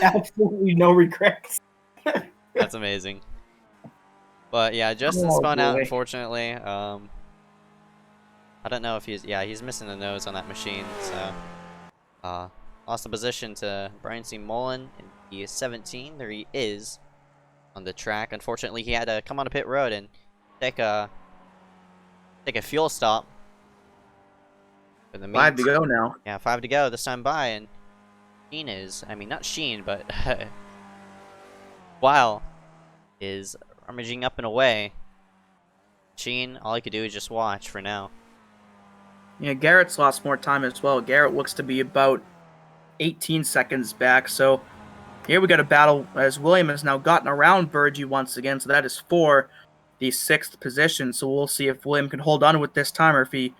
Speaker 2: Absolutely no regrets.
Speaker 1: That's amazing. But yeah, Justin spun out, unfortunately. I don't know if he's missing the nose on that machine, so lost the position to Brian C. Mullen, and he is 17. There he is on the track. Unfortunately, he had to come on a pit road and take a fuel stop.
Speaker 2: 5 to go now.
Speaker 1: Yeah, 5 to go this time by, and Sheen is, I mean, not Sheen, but Weil is rummaging up and away. Sheen, all he could do is just watch for now.
Speaker 2: Yeah, Garrett's lost more time as well. Garrett looks to be about 18 seconds back, so here we got a battle as William has now gotten around Bergie once again, so that is for the 6th position. So we'll see if William can hold on with this time or if he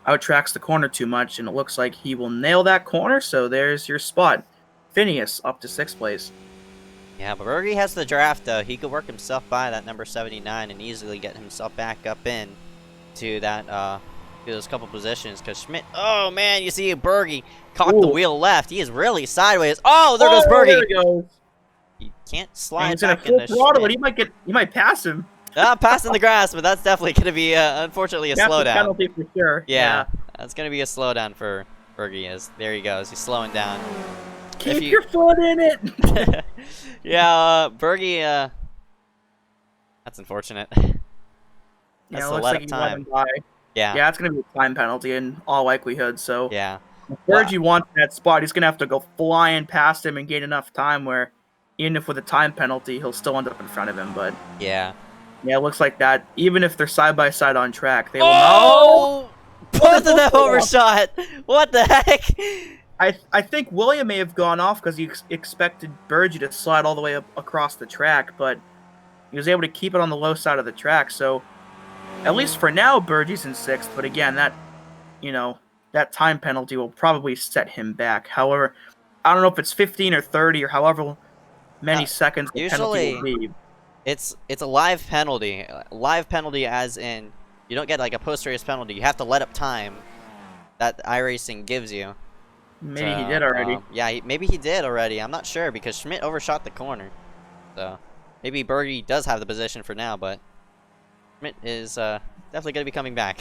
Speaker 2: outtracks the corner too much, and it looks like he will nail that corner, so there's your spot. Phineas up to 6th place.
Speaker 1: Yeah, but Bergie has the draft, though. He could work himself by that number 79 and easily get himself back up in to that, to those couple positions, because Schmidt, oh man, you see Bergie caught the wheel left. He is really sideways. Oh, there goes Bergie.
Speaker 2: There he goes.
Speaker 1: He can't slide
Speaker 2: he's
Speaker 1: back
Speaker 2: in
Speaker 1: into Schmidt.
Speaker 2: He might pass him.
Speaker 1: Passing the grass, but that's definitely going to be, unfortunately, a slowdown.
Speaker 2: Penalty for sure.
Speaker 1: Yeah, that's going to be a slowdown for Bergie. As there he goes. He's slowing down.
Speaker 2: Keep your foot in it.
Speaker 1: Yeah, Bergie. That's unfortunate. That's the let up time. Yeah.
Speaker 2: Yeah, it's going to be a time penalty in all likelihood. So
Speaker 1: yeah,
Speaker 2: if Bergie wants that spot, he's going to have to go flying past him and gain enough time where, even if with a time penalty, he'll still end up in front of him. But
Speaker 1: yeah,
Speaker 2: it looks like that. Even if they're side by side on track, they will
Speaker 1: know. Both of them overshot. What the heck?
Speaker 2: I think William may have gone off because he expected Bergie to slide all the way up across the track, but he was able to keep it on the low side of the track. So, at least for now, Bergie's in 6th. But again, that time penalty will probably set him back. However, I don't know if it's 15 or 30 or however many seconds the penalty will be.
Speaker 1: It's a live penalty. Live penalty as in you don't get like a post-race penalty. You have to let up time that iRacing gives you.
Speaker 2: Maybe he did already.
Speaker 1: Yeah, maybe he did already. I'm not sure because Schmidt overshot the corner. So maybe Bergie does have the position for now, but Schmidt is definitely going to be coming back.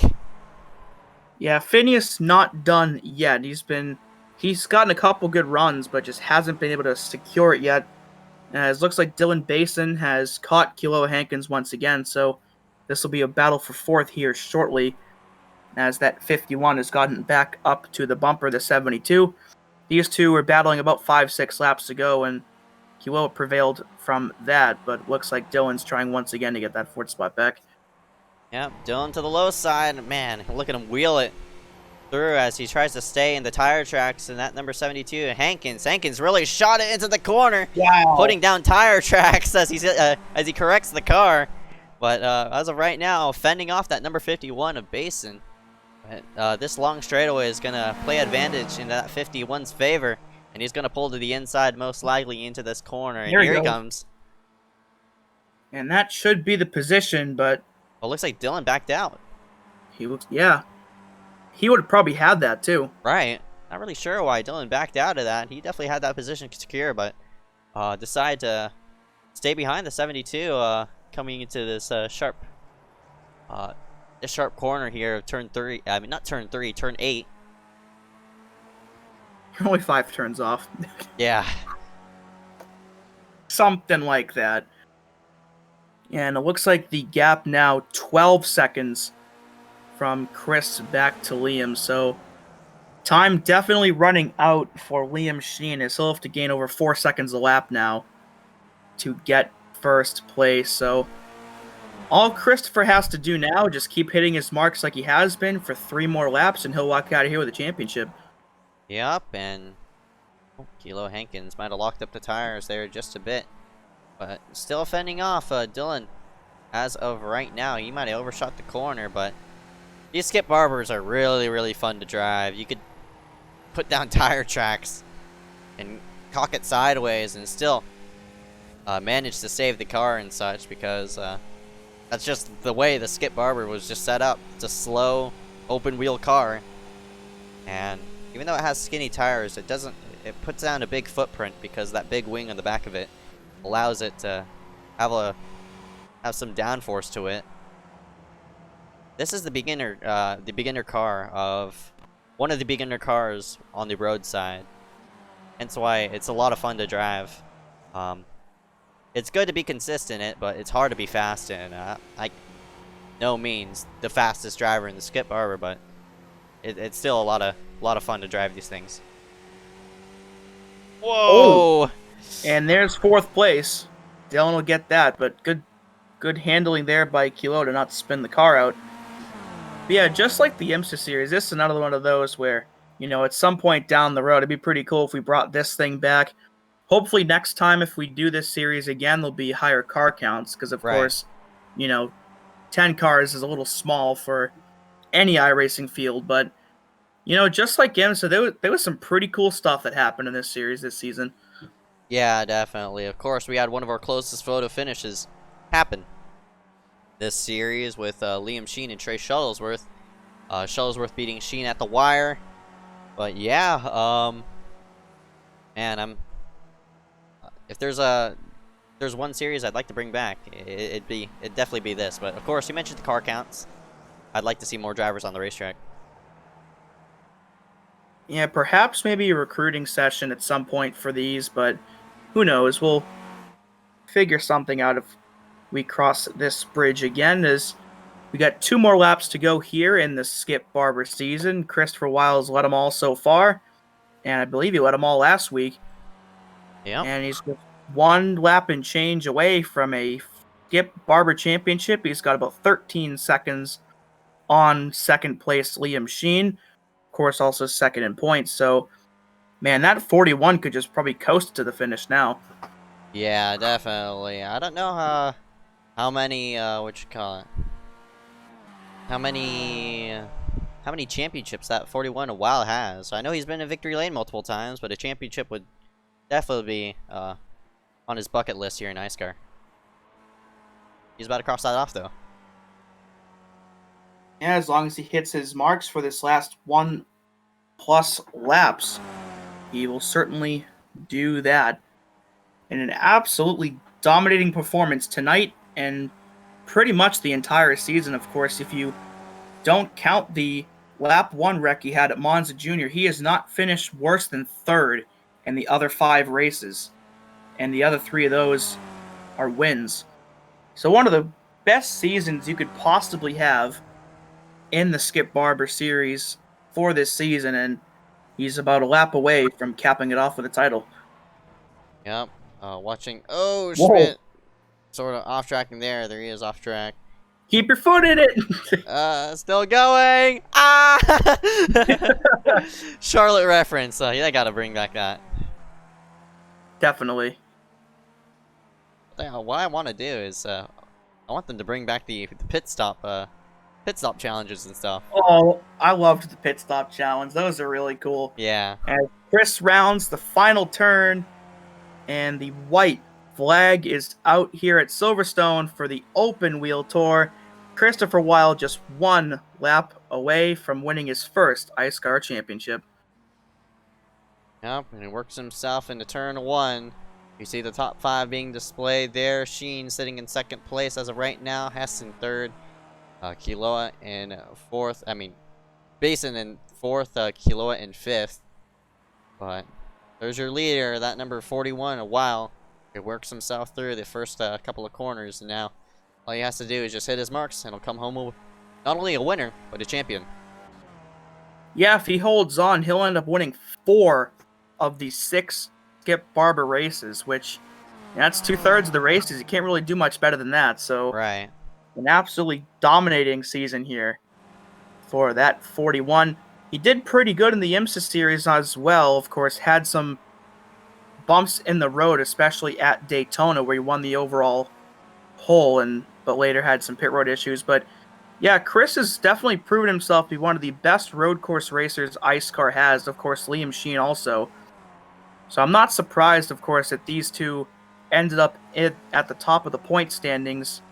Speaker 2: Yeah, Phineas not done yet. He's gotten a couple good runs, but just hasn't been able to secure it yet. As looks like Dylan Basin has caught Kilo Hankins once again, so this will be a battle for 4th here shortly, as that 51 has gotten back up to the bumper, the 72. These two were battling about 5-6 laps to go, and Kilo prevailed from that, but looks like Dylan's trying once again to get that 4th spot back.
Speaker 1: Yep, Dylan to the low side. Man, look at him wheel it through as he tries to stay in the tire tracks, and that number 72, Hankins really shot it into the corner, putting down tire tracks as he corrects the car. But as of right now, fending off that number 51 of Basin. This long straightaway is going to play advantage in that 51's favor, and he's going to pull to the inside most likely into this corner, and here he comes.
Speaker 2: And that should be the position, but...
Speaker 1: Well, looks like Dylan backed out.
Speaker 2: He looks... Yeah. He would have probably had that, too.
Speaker 1: Right. Not really sure why Dylan backed out of that. He definitely had that position secure, but decided to stay behind the 72 coming into this sharp corner here of turn 3. I mean, not turn 3, turn 8.
Speaker 2: You're only 5 turns off.
Speaker 1: Yeah.
Speaker 2: Something like that. And it looks like the gap now 12 seconds from Chris back to Liam. So time definitely running out for Liam Sheen, as he'll have to gain over 4 seconds a lap now to get first place. So all Christopher has to do now, just keep hitting his marks like he has been for 3 more laps, and he'll walk out of here with a championship.
Speaker 1: Yep, and Kilo Hankins might have locked up the tires there just a bit. But still fending off Dylan as of right now. He might have overshot the corner, but these Skip Barbers are really, really fun to drive. You could put down tire tracks and cock it sideways and still manage to save the car and such, because that's just the way the Skip Barber was just set up. It's a slow, open wheel car, and even though it has skinny tires, it puts down a big footprint, because that big wing on the back of it allows it to have some downforce to it. This is the beginner car of one of the beginner cars on the roadside. Hence why it's a lot of fun to drive. It's good to be consistent in it, but it's hard to be fast in. I no means the fastest driver in the Skip Barber, but it's still a lot of fun to drive these things. Whoa!
Speaker 2: Oh. And there's 4th place. Dylan will get that, but good handling there by Kilo to not spin the car out. But yeah, just like the IMSA series, this is another one of those where, you know, at some point down the road, it'd be pretty cool if we brought this thing back. Hopefully next time, if we do this series again, there'll be higher car counts, because of course, you know, 10 cars is a little small for any iRacing field, but, you know, just like IMSA, there was some pretty cool stuff that happened in this series this season.
Speaker 1: Yeah, definitely. Of course, we had one of our closest photo finishes happen this series with Liam Sheen and Trey Shuttlesworth. Shuttlesworth beating Sheen at the wire. But yeah, man, if there's one series I'd like to bring back, it'd definitely be this. But of course, you mentioned the car counts. I'd like to see more drivers on the racetrack.
Speaker 2: Yeah, perhaps maybe a recruiting session at some point for these, but who knows? We'll figure something out if we cross this bridge again, as we got 2 more laps to go here in the Skip Barber season. Christopher Wiles led them all so far, and I believe he led them all last week.
Speaker 1: Yeah.
Speaker 2: And he's 1 lap and change away from a Skip Barber championship. He's got about 13 seconds on 2nd place Liam Sheen. Of course, also 2nd in points. So, man, that 41 could just probably coast to the finish now.
Speaker 1: Yeah, definitely. I don't know how many how many championships that 41 a while has. I know he's been in victory lane multiple times, but a championship would definitely be on his bucket list here in iSCAR. He's about to cross that off, though.
Speaker 2: Yeah, as long as he hits his marks for this last 1+ laps, he will certainly do that. And an absolutely dominating performance tonight, and pretty much the entire season, of course. If you don't count the lap 1 wreck he had at Monza Jr., he has not finished worse than 3rd in the other 5 races. And the other 3 of those are wins. So one of the best seasons you could possibly have in the Skip Barber series for this season, and he's about a lap away from capping it off with a title.
Speaker 1: Yep. Watching. Oh, Schmidt. Sort of off tracking there. There he is, off track.
Speaker 2: Keep your foot in it.
Speaker 1: Still going. Ah! Charlotte reference. Yeah, gotta bring back that.
Speaker 2: Definitely.
Speaker 1: What I want to do is, I want them to bring back the pit stop pit stop challenges and stuff.
Speaker 2: Oh, I loved the pit stop challenge. Those are really cool.
Speaker 1: Yeah.
Speaker 2: As Chris rounds the final turn, and the white flag is out here at Silverstone for the open wheel tour. Christopher Weil just one lap away from winning his first iSCAR championship.
Speaker 1: Yep, and he works himself into turn 1. You see the top 5 being displayed there. Sheen sitting in 2nd place as of right now. Hess in 3rd. Kiloa in 4th. I mean, Basin in 4th. Kiloa in 5th. But there's your leader, that number 41, a while. He works himself through the first couple of corners, and now all he has to do is just hit his marks, and he'll come home with not only a winner, but a champion.
Speaker 2: Yeah, if he holds on, he'll end up winning 4 of the 6 Skip Barber races, which that's 2/3 of the races. You can't really do much better than that. So,
Speaker 1: Right.
Speaker 2: an absolutely dominating season here for that 41. He did pretty good in the IMSA series as well. Of course, had some bumps in the road, especially at Daytona, where he won the overall pole, but later had some pit road issues. But yeah, Chris has definitely proven himself to be one of the best road course racers iSCAR has. Of course, Liam Sheen also. So I'm not surprised, of course, that these two ended up at the top of the point standings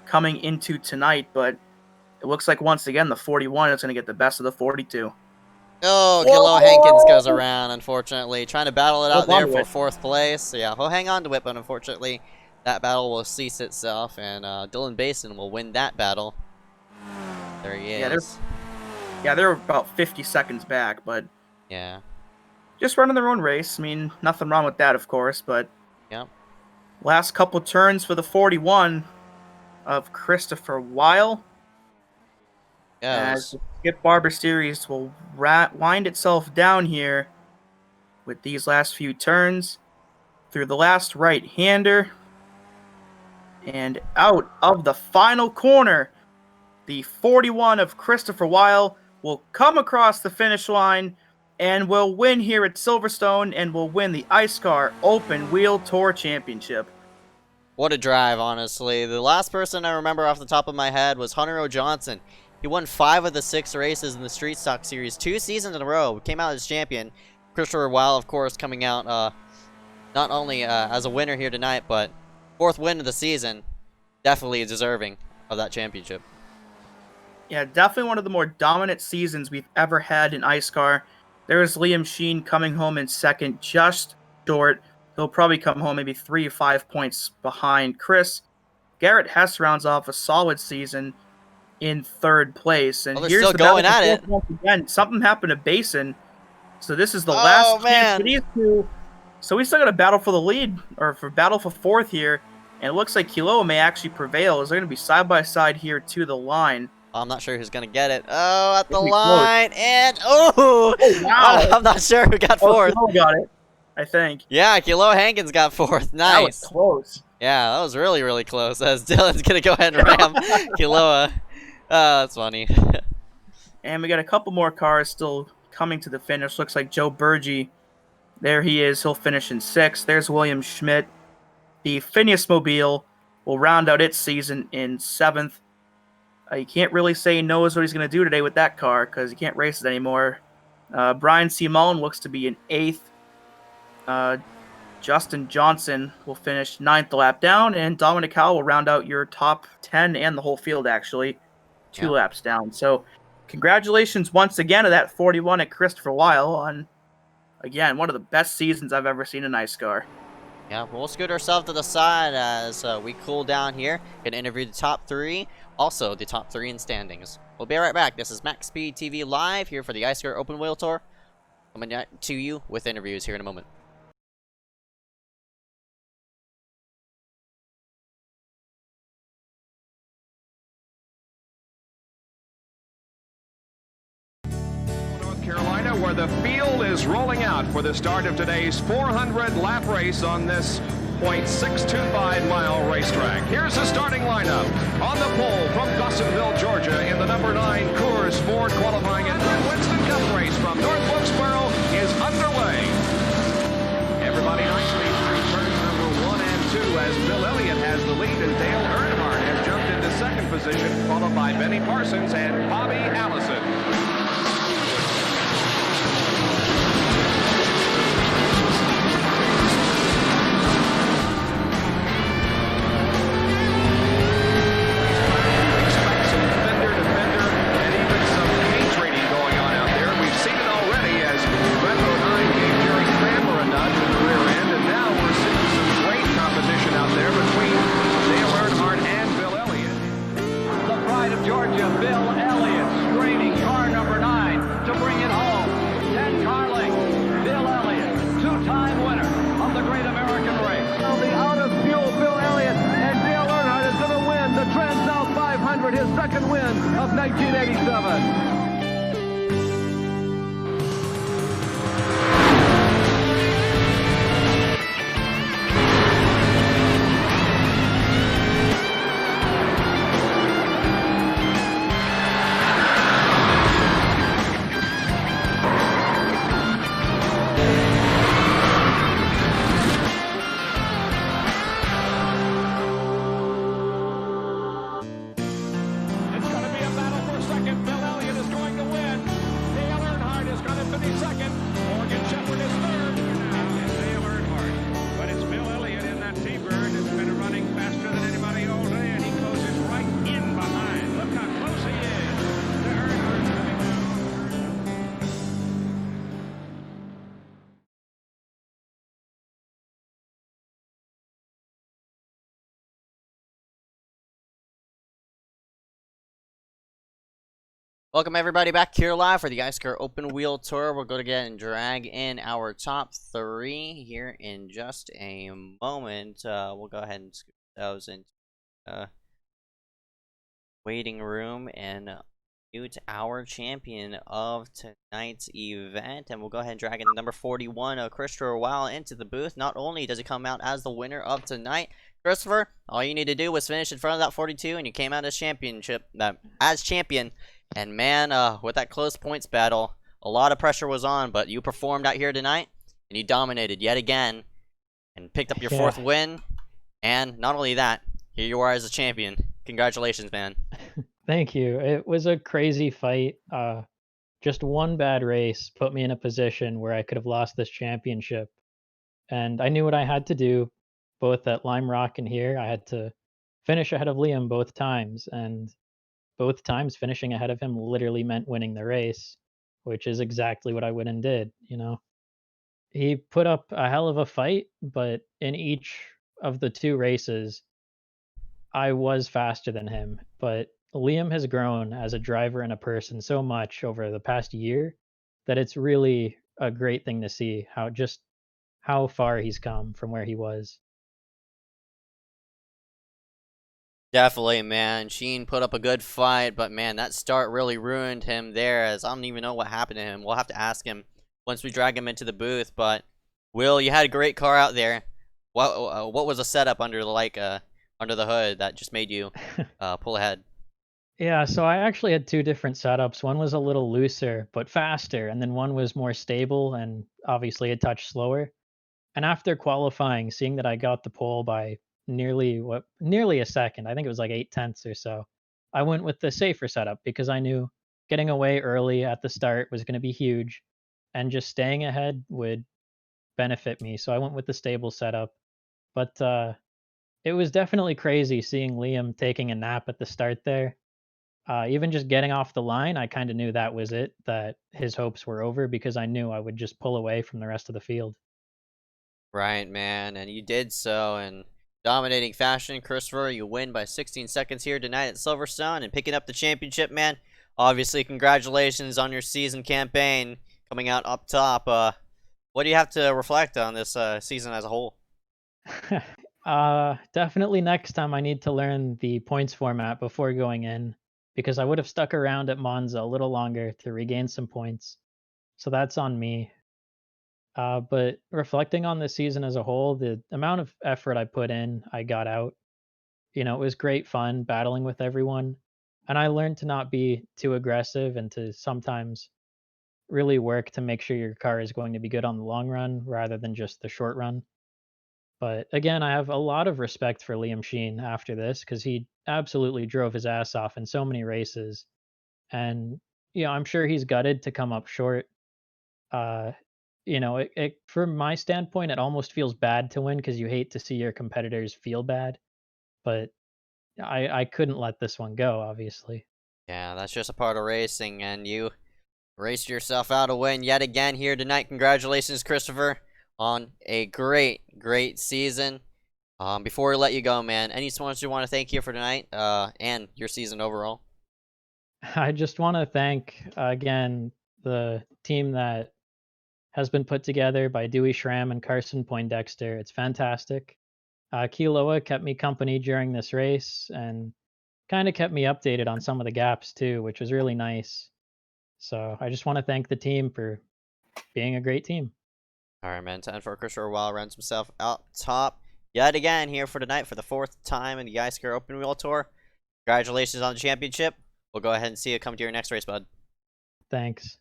Speaker 2: coming into tonight. But it looks like, once again, the 41 is going to get the best of the 42.
Speaker 1: Oh, Kilo Hankins goes around, unfortunately. Trying to battle it out there for 4th place. So yeah, he'll hang on to it, but unfortunately, that battle will cease itself, and Dylan Basin will win that battle. There he is.
Speaker 2: Yeah, they're about 50 seconds back, but
Speaker 1: yeah,
Speaker 2: just running their own race. I mean, nothing wrong with that, of course, but
Speaker 1: yep.
Speaker 2: Last couple turns for the 41 of Christopher Weil. As the Skip Barber series will wind itself down here with these last few turns through the last right-hander. And out of the final corner, the 41 of Christopher Weil will come across the finish line and will win here at Silverstone and will win the iSCAR Open Wheel Tour Championship.
Speaker 1: What a drive, honestly. The last person I remember off the top of my head was Hunter O. Johnson. He won 5 of the 6 races in the Street Stock Series 2 seasons in a row. Came out as champion. Christopher Weil, of course, coming out not only as a winner here tonight, but 4th win of the season. Definitely deserving of that championship.
Speaker 2: Yeah, definitely one of the more dominant seasons we've ever had in iSCAR. There's Liam Sheen coming home in 2nd, just short. He'll probably come home maybe 3 or 5 points behind Chris. Garrett Hess rounds off a solid season in 3rd place. And
Speaker 1: they're
Speaker 2: here's
Speaker 1: still
Speaker 2: the
Speaker 1: going at it.
Speaker 2: Once again, something happened to Basin. So this is the last chance for these two. So we still got a battle for the lead, or for battle for 4th here. And it looks like Kiloa may actually prevail, as they're going to be side by side here to the line.
Speaker 1: I'm not sure who's going to get it. Oh, at the line. Close. And, oh wow. I'm not sure who got 4th.
Speaker 2: Kiloa got it, I think.
Speaker 1: Yeah, Kilo Hankins got 4th. Nice.
Speaker 2: That was close.
Speaker 1: Yeah, that was really, really close. As Dylan's going to go ahead and ram Kiloa. Oh, that's funny.
Speaker 2: And we got a couple more cars still coming to the finish. Looks like Joe Burgee. There he is. He'll finish in 6th. There's William Schmidt. The Phineas Mobile will round out its season in 7th. You can't really say he knows what he's going to do today with that car because he can't race it anymore. Brian C. Mullen looks to be in 8th. Justin Johnson will finish 9th lap down, and Dominic Howell will round out your top 10 and the whole field, actually, 2 laps down. So congratulations once again to that 41 at Christopher Weil on, again, one of the best seasons I've ever seen in iSCAR.
Speaker 1: Yeah, we'll scoot ourselves to the side as we cool down here. Gonna interview the top 3, also the top 3 in standings. We'll be right back. This is MaxspeedTV live here for the iSCAR Open Wheel Tour. Coming to you with interviews here in a moment.
Speaker 3: Carolina, where the field is rolling out for the start of today's 400-lap race on this .625-mile racetrack. Here's the starting lineup. On the pole from Dawsonville, Georgia, in the number 9 Coors Ford qualifying and Winston Cup race from North Wilkesboro is underway. Everybody nicely through turns number 1 and 2 as Bill Elliott has the lead and Dale Earnhardt has jumped into the second position, followed by Benny Parsons and Bobby Allison.
Speaker 4: Georgia, Bill Elliott, straining car number 9 to bring it home. 10 car lengths. Bill Elliott, two-time winner of the Great American Race. Now the out of fuel Bill Elliott and Dale Earnhardt is going to win the Trans-South 500, his second win of 1987.
Speaker 1: Welcome everybody back here live for the iSCAR Open Wheel Tour. We're going to get and drag in our top 3 here in just a moment. We'll go ahead and scoot those into waiting room and mute our champion of tonight's event. And we'll go ahead and drag in the number 41, Christopher Weil, into the booth. Not only does he come out as the winner of tonight, Christopher, all you need to do was finish in front of that 42, and you came out as champion. And man, with that close points battle, a lot of pressure was on, but you performed out here tonight, and you dominated yet again, and picked up your 4th win. And not only that, here you are as a champion. Congratulations, man.
Speaker 5: Thank you. It was a crazy fight. Just one bad race put me in a position where I could have lost this championship. And I knew what I had to do, both at Lime Rock and here. I had to finish ahead of Liam both times, and both times finishing ahead of him literally meant winning the race, which is exactly what I went and did, you know. He put up a hell of a fight, but in each of the 2 races, I was faster than him. But Liam has grown as a driver and a person so much over the past year that it's really a great thing to see how far he's come from where he was.
Speaker 1: Definitely, man. Sheen put up a good fight, but man, that start really ruined him there, as I don't even know what happened to him. We'll have to ask him once we drag him into the booth. But Will, you had a great car out there. What was the setup under the hood that just made you pull ahead?
Speaker 5: Yeah, so I actually had 2 different setups. One was a little looser but faster, and then one was more stable and obviously a touch slower. And after qualifying, seeing that I got the pole by nearly a second, I think it was like 8/10 or so, I went with the safer setup because I knew getting away early at the start was going to be huge, and just staying ahead would benefit me. So I went with the stable setup. But it was definitely crazy seeing Liam taking a nap at the start there. Even just getting off the line, I kind of knew that was it, that his hopes were over because I knew I would just pull away from the rest of the field.
Speaker 1: Right, man, and you did so in dominating fashion. Christopher, you win by 16 seconds here tonight at Silverstone and picking up the championship, man. Obviously, congratulations on your season campaign coming out up top. What do you have to reflect on this season as a whole?
Speaker 5: Definitely next time I need to learn the points format before going in, because I would have stuck around at Monza a little longer to regain some points. So that's on me. But reflecting on the season as a whole, the amount of effort I put in, I got out. You know, it was great fun battling with everyone. And I learned to not be too aggressive and to sometimes really work to make sure your car is going to be good on the long run rather than just the short run. But again, I have a lot of respect for Liam Sheen after this because he absolutely drove his ass off in so many races. And, I'm sure he's gutted to come up short. Uh, from my standpoint, it almost feels bad to win because you hate to see your competitors feel bad. But I couldn't let this one go, obviously.
Speaker 1: Yeah, that's just a part of racing, and you raced yourself out a win yet again here tonight. Congratulations, Christopher, on a great, great season. Before we let you go, man, any sponsors you want to thank here for tonight, and your season overall?
Speaker 5: I just want to thank again the team that has been put together by Dewey Schramm and Carson Poindexter. It's fantastic. Kiloa kept me company during this race and kind of kept me updated on some of the gaps too, which was really nice. So I just want to thank the team for being a great team.
Speaker 1: All right, man. Time for Christopher Weil runs himself out top yet again here for tonight for the 4th time in the iSCAR Open Wheel Tour. Congratulations on the championship. We'll go ahead and see you come to your next race, bud.
Speaker 5: Thanks.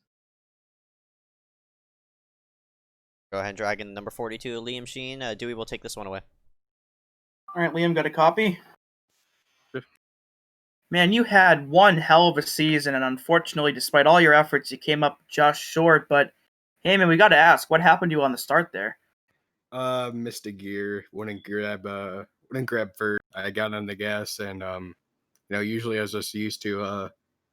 Speaker 1: Go ahead and drag in number 42, Liam Sheen. Dewey will take this one away.
Speaker 2: All right, Liam, got a copy? Man, you had one hell of a season, and unfortunately, despite all your efforts, you came up just short. But, hey, man, we got to ask, what happened to you on the start there?
Speaker 6: Missed a gear. Wouldn't grab first. I got on the gas, and usually I was just used to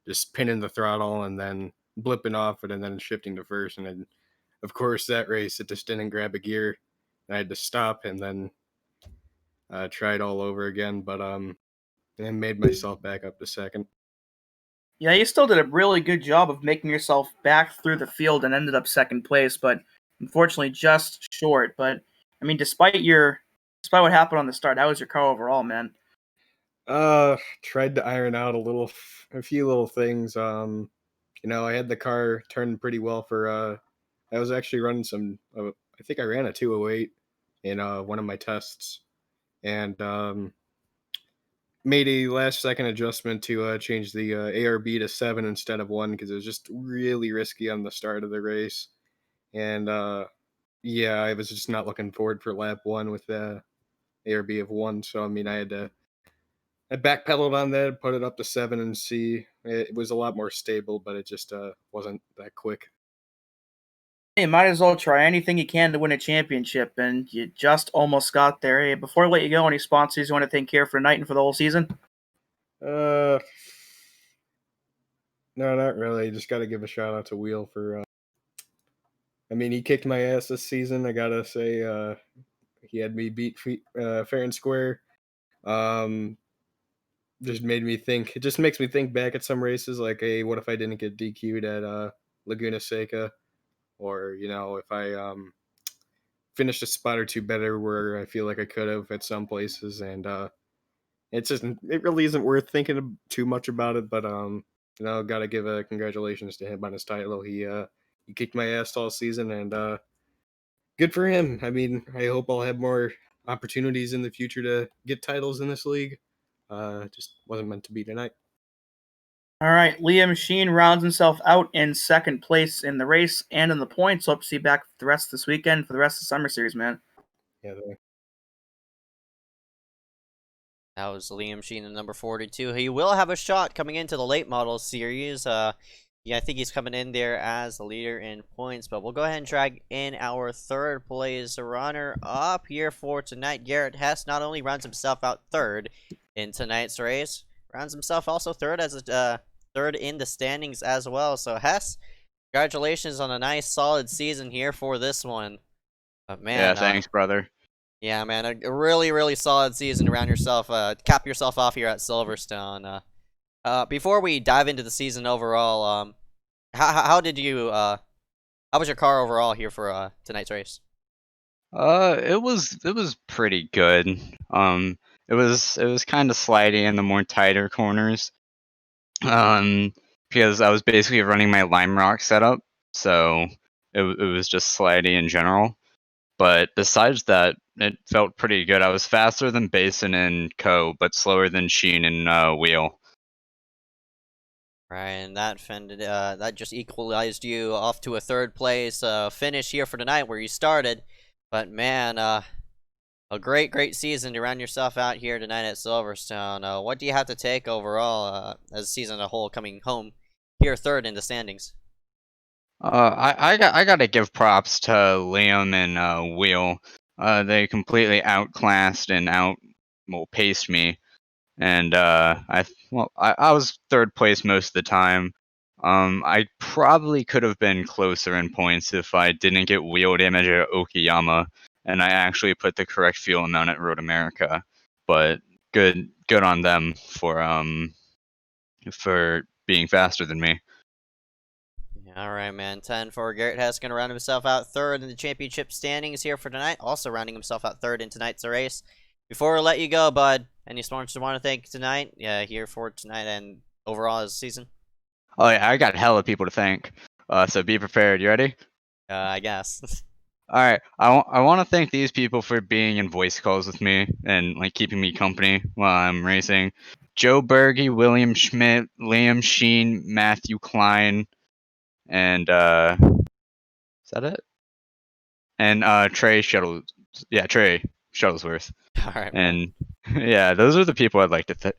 Speaker 6: just pinning the throttle and then blipping off it and then shifting to first. And then, of course, that race it just didn't grab a gear. I had to stop and then try it all over again. But and made myself back up to second.
Speaker 2: Yeah, you still did a really good job of making yourself back through the field and ended up second place, but unfortunately just short. But I mean, despite what happened on the start, how was your car overall, man?
Speaker 6: Tried to iron out a few little things. I had the car turned pretty well for. I was actually running I think I ran a 208 in one of my tests, and made a last second adjustment to change the ARB to 7 instead of 1 because it was just really risky on the start of the race. And yeah, I was just not looking forward for lap 1 with the ARB of 1. So, I mean, I backpedaled on that, put it up to 7 and see. It was a lot more stable, but it just wasn't that quick.
Speaker 2: You might as well try anything you can to win a championship, and you just almost got there. Hey, before I let you go, any sponsors you want to thank here for tonight and for the whole season?
Speaker 6: No, not really. Just got to give a shout out to Wheel for. I mean, he kicked my ass this season. I gotta say, he had me beat fair and square. Just made me think. It just makes me think back at some races, like, hey, what if I didn't get DQ'd at Laguna Seca, or if I finished a spot or two better where I feel like I could have at some places, and it really isn't worth thinking too much about it. But gotta give a congratulations to him on his title. He kicked my ass all season, and good for him. I mean, I hope I'll have more opportunities in the future to get titles in this league. Just wasn't meant to be tonight.
Speaker 2: All right, Liam Sheen rounds himself out in second place in the race and in the points. Hope to see you back for the rest of this weekend for the rest of the Summer Series, man.
Speaker 6: Yeah.
Speaker 1: That was Liam Sheen in number 42. He will have a shot coming into the late model series. Yeah, I think he's coming in there as the leader in points, but we'll go ahead and drag in our third place runner up here for tonight. Garrett Hess not only runs himself out third in tonight's race, runs himself also third as third in the standings as well. So Hess, congratulations on a nice solid season here for this one. But man,
Speaker 7: yeah, thanks, brother.
Speaker 1: Yeah, man, a really, really solid season around yourself. Cap yourself off here at Silverstone. Before we dive into the season overall, how did you how was your car overall here for tonight's race?
Speaker 7: It was pretty good. It was kind of slidey in the more tighter corners. Because I was basically running my Lime Rock setup, so it was just slidey in general. But besides that, it felt pretty good. I was faster than Basin and Co, but slower than Sheen and Wheel.
Speaker 1: Right, and that just equalized you off to a third place finish here for tonight where you started. But man, A great season to round yourself out here tonight at Silverstone. What do you have to take overall as a season as a whole coming home here third in the standings?
Speaker 7: I gotta give props to Liam and Wheel. They completely outclassed and paced me, and I was third place most of the time. I probably could have been closer in points if I didn't get wheel damage at Okayama, and I actually put the correct fuel amount at Road America. But good on them for being faster than me.
Speaker 1: All right, man. 10 for Garrett Hess going to round himself out third in the championship standings here for tonight. Also rounding himself out third in tonight's race. Before we let you go, bud, any sponsors you want to thank tonight? Yeah, here for tonight and overall as a season?
Speaker 7: Oh yeah, I got hella people to thank. So be prepared. You ready?
Speaker 1: I guess.
Speaker 7: All right. I want to thank these people for being in voice calls with me and like keeping me company while I'm racing. Joe Berge, William Schmidt, Liam Sheen, Matthew Klein, and is that it? And Trey Shuttlesworth.
Speaker 1: All right, man.
Speaker 7: And yeah, those are the people I'd like to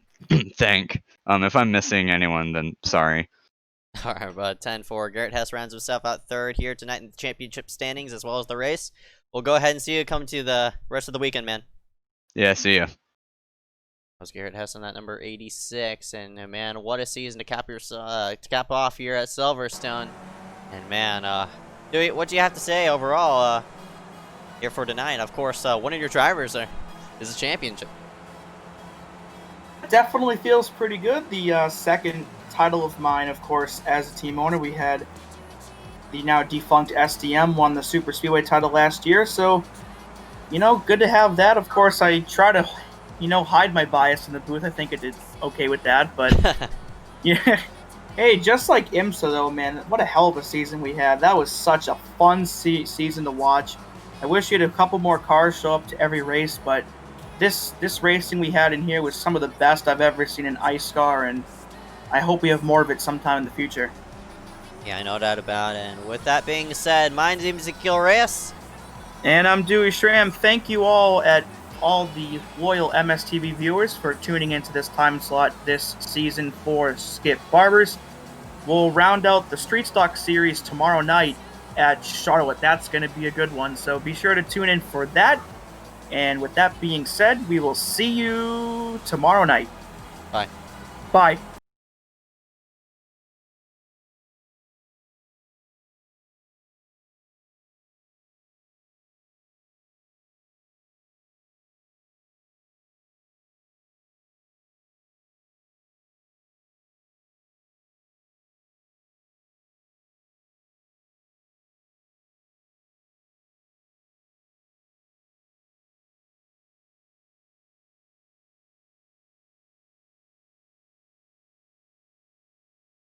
Speaker 7: thank. If I'm missing anyone, then sorry.
Speaker 1: All right, bud. 10 for Garrett Hess rounds himself out third here tonight in the championship standings as well as the race. We'll go ahead and see you come to the rest of the weekend, man.
Speaker 7: Yeah, see ya.
Speaker 1: That was Garrett Hess on that number 86, and man, what a season to cap off here at Silverstone. And man, Dewey, what do you have to say overall here for tonight? Of course, one of your drivers is a championship.
Speaker 2: Definitely feels pretty good. The second title of mine, of course, as a team owner. We had the now defunct SDM won the Super Speedway title last year, so, good to have that. Of course, I try to, hide my bias in the booth. I think I did okay with that, but, yeah. Hey, just like IMSA, though, man, what a hell of a season we had. That was such a fun season to watch. I wish you had a couple more cars show up to every race, but this racing we had in here was some of the best I've ever seen in iSCAR, and I hope we have more of it sometime in the future.
Speaker 1: Yeah, no doubt about it. And with that being said, my name is Ezekiel Reyes.
Speaker 2: And I'm Dewey Schramm. Thank you all the loyal MSTV viewers for tuning into this time slot this season for Skip Barbers. We'll round out the Street Stock series tomorrow night at Charlotte. That's going to be a good one, so be sure to tune in for that. And with that being said, we will see you tomorrow night.
Speaker 1: Bye.
Speaker 2: Bye.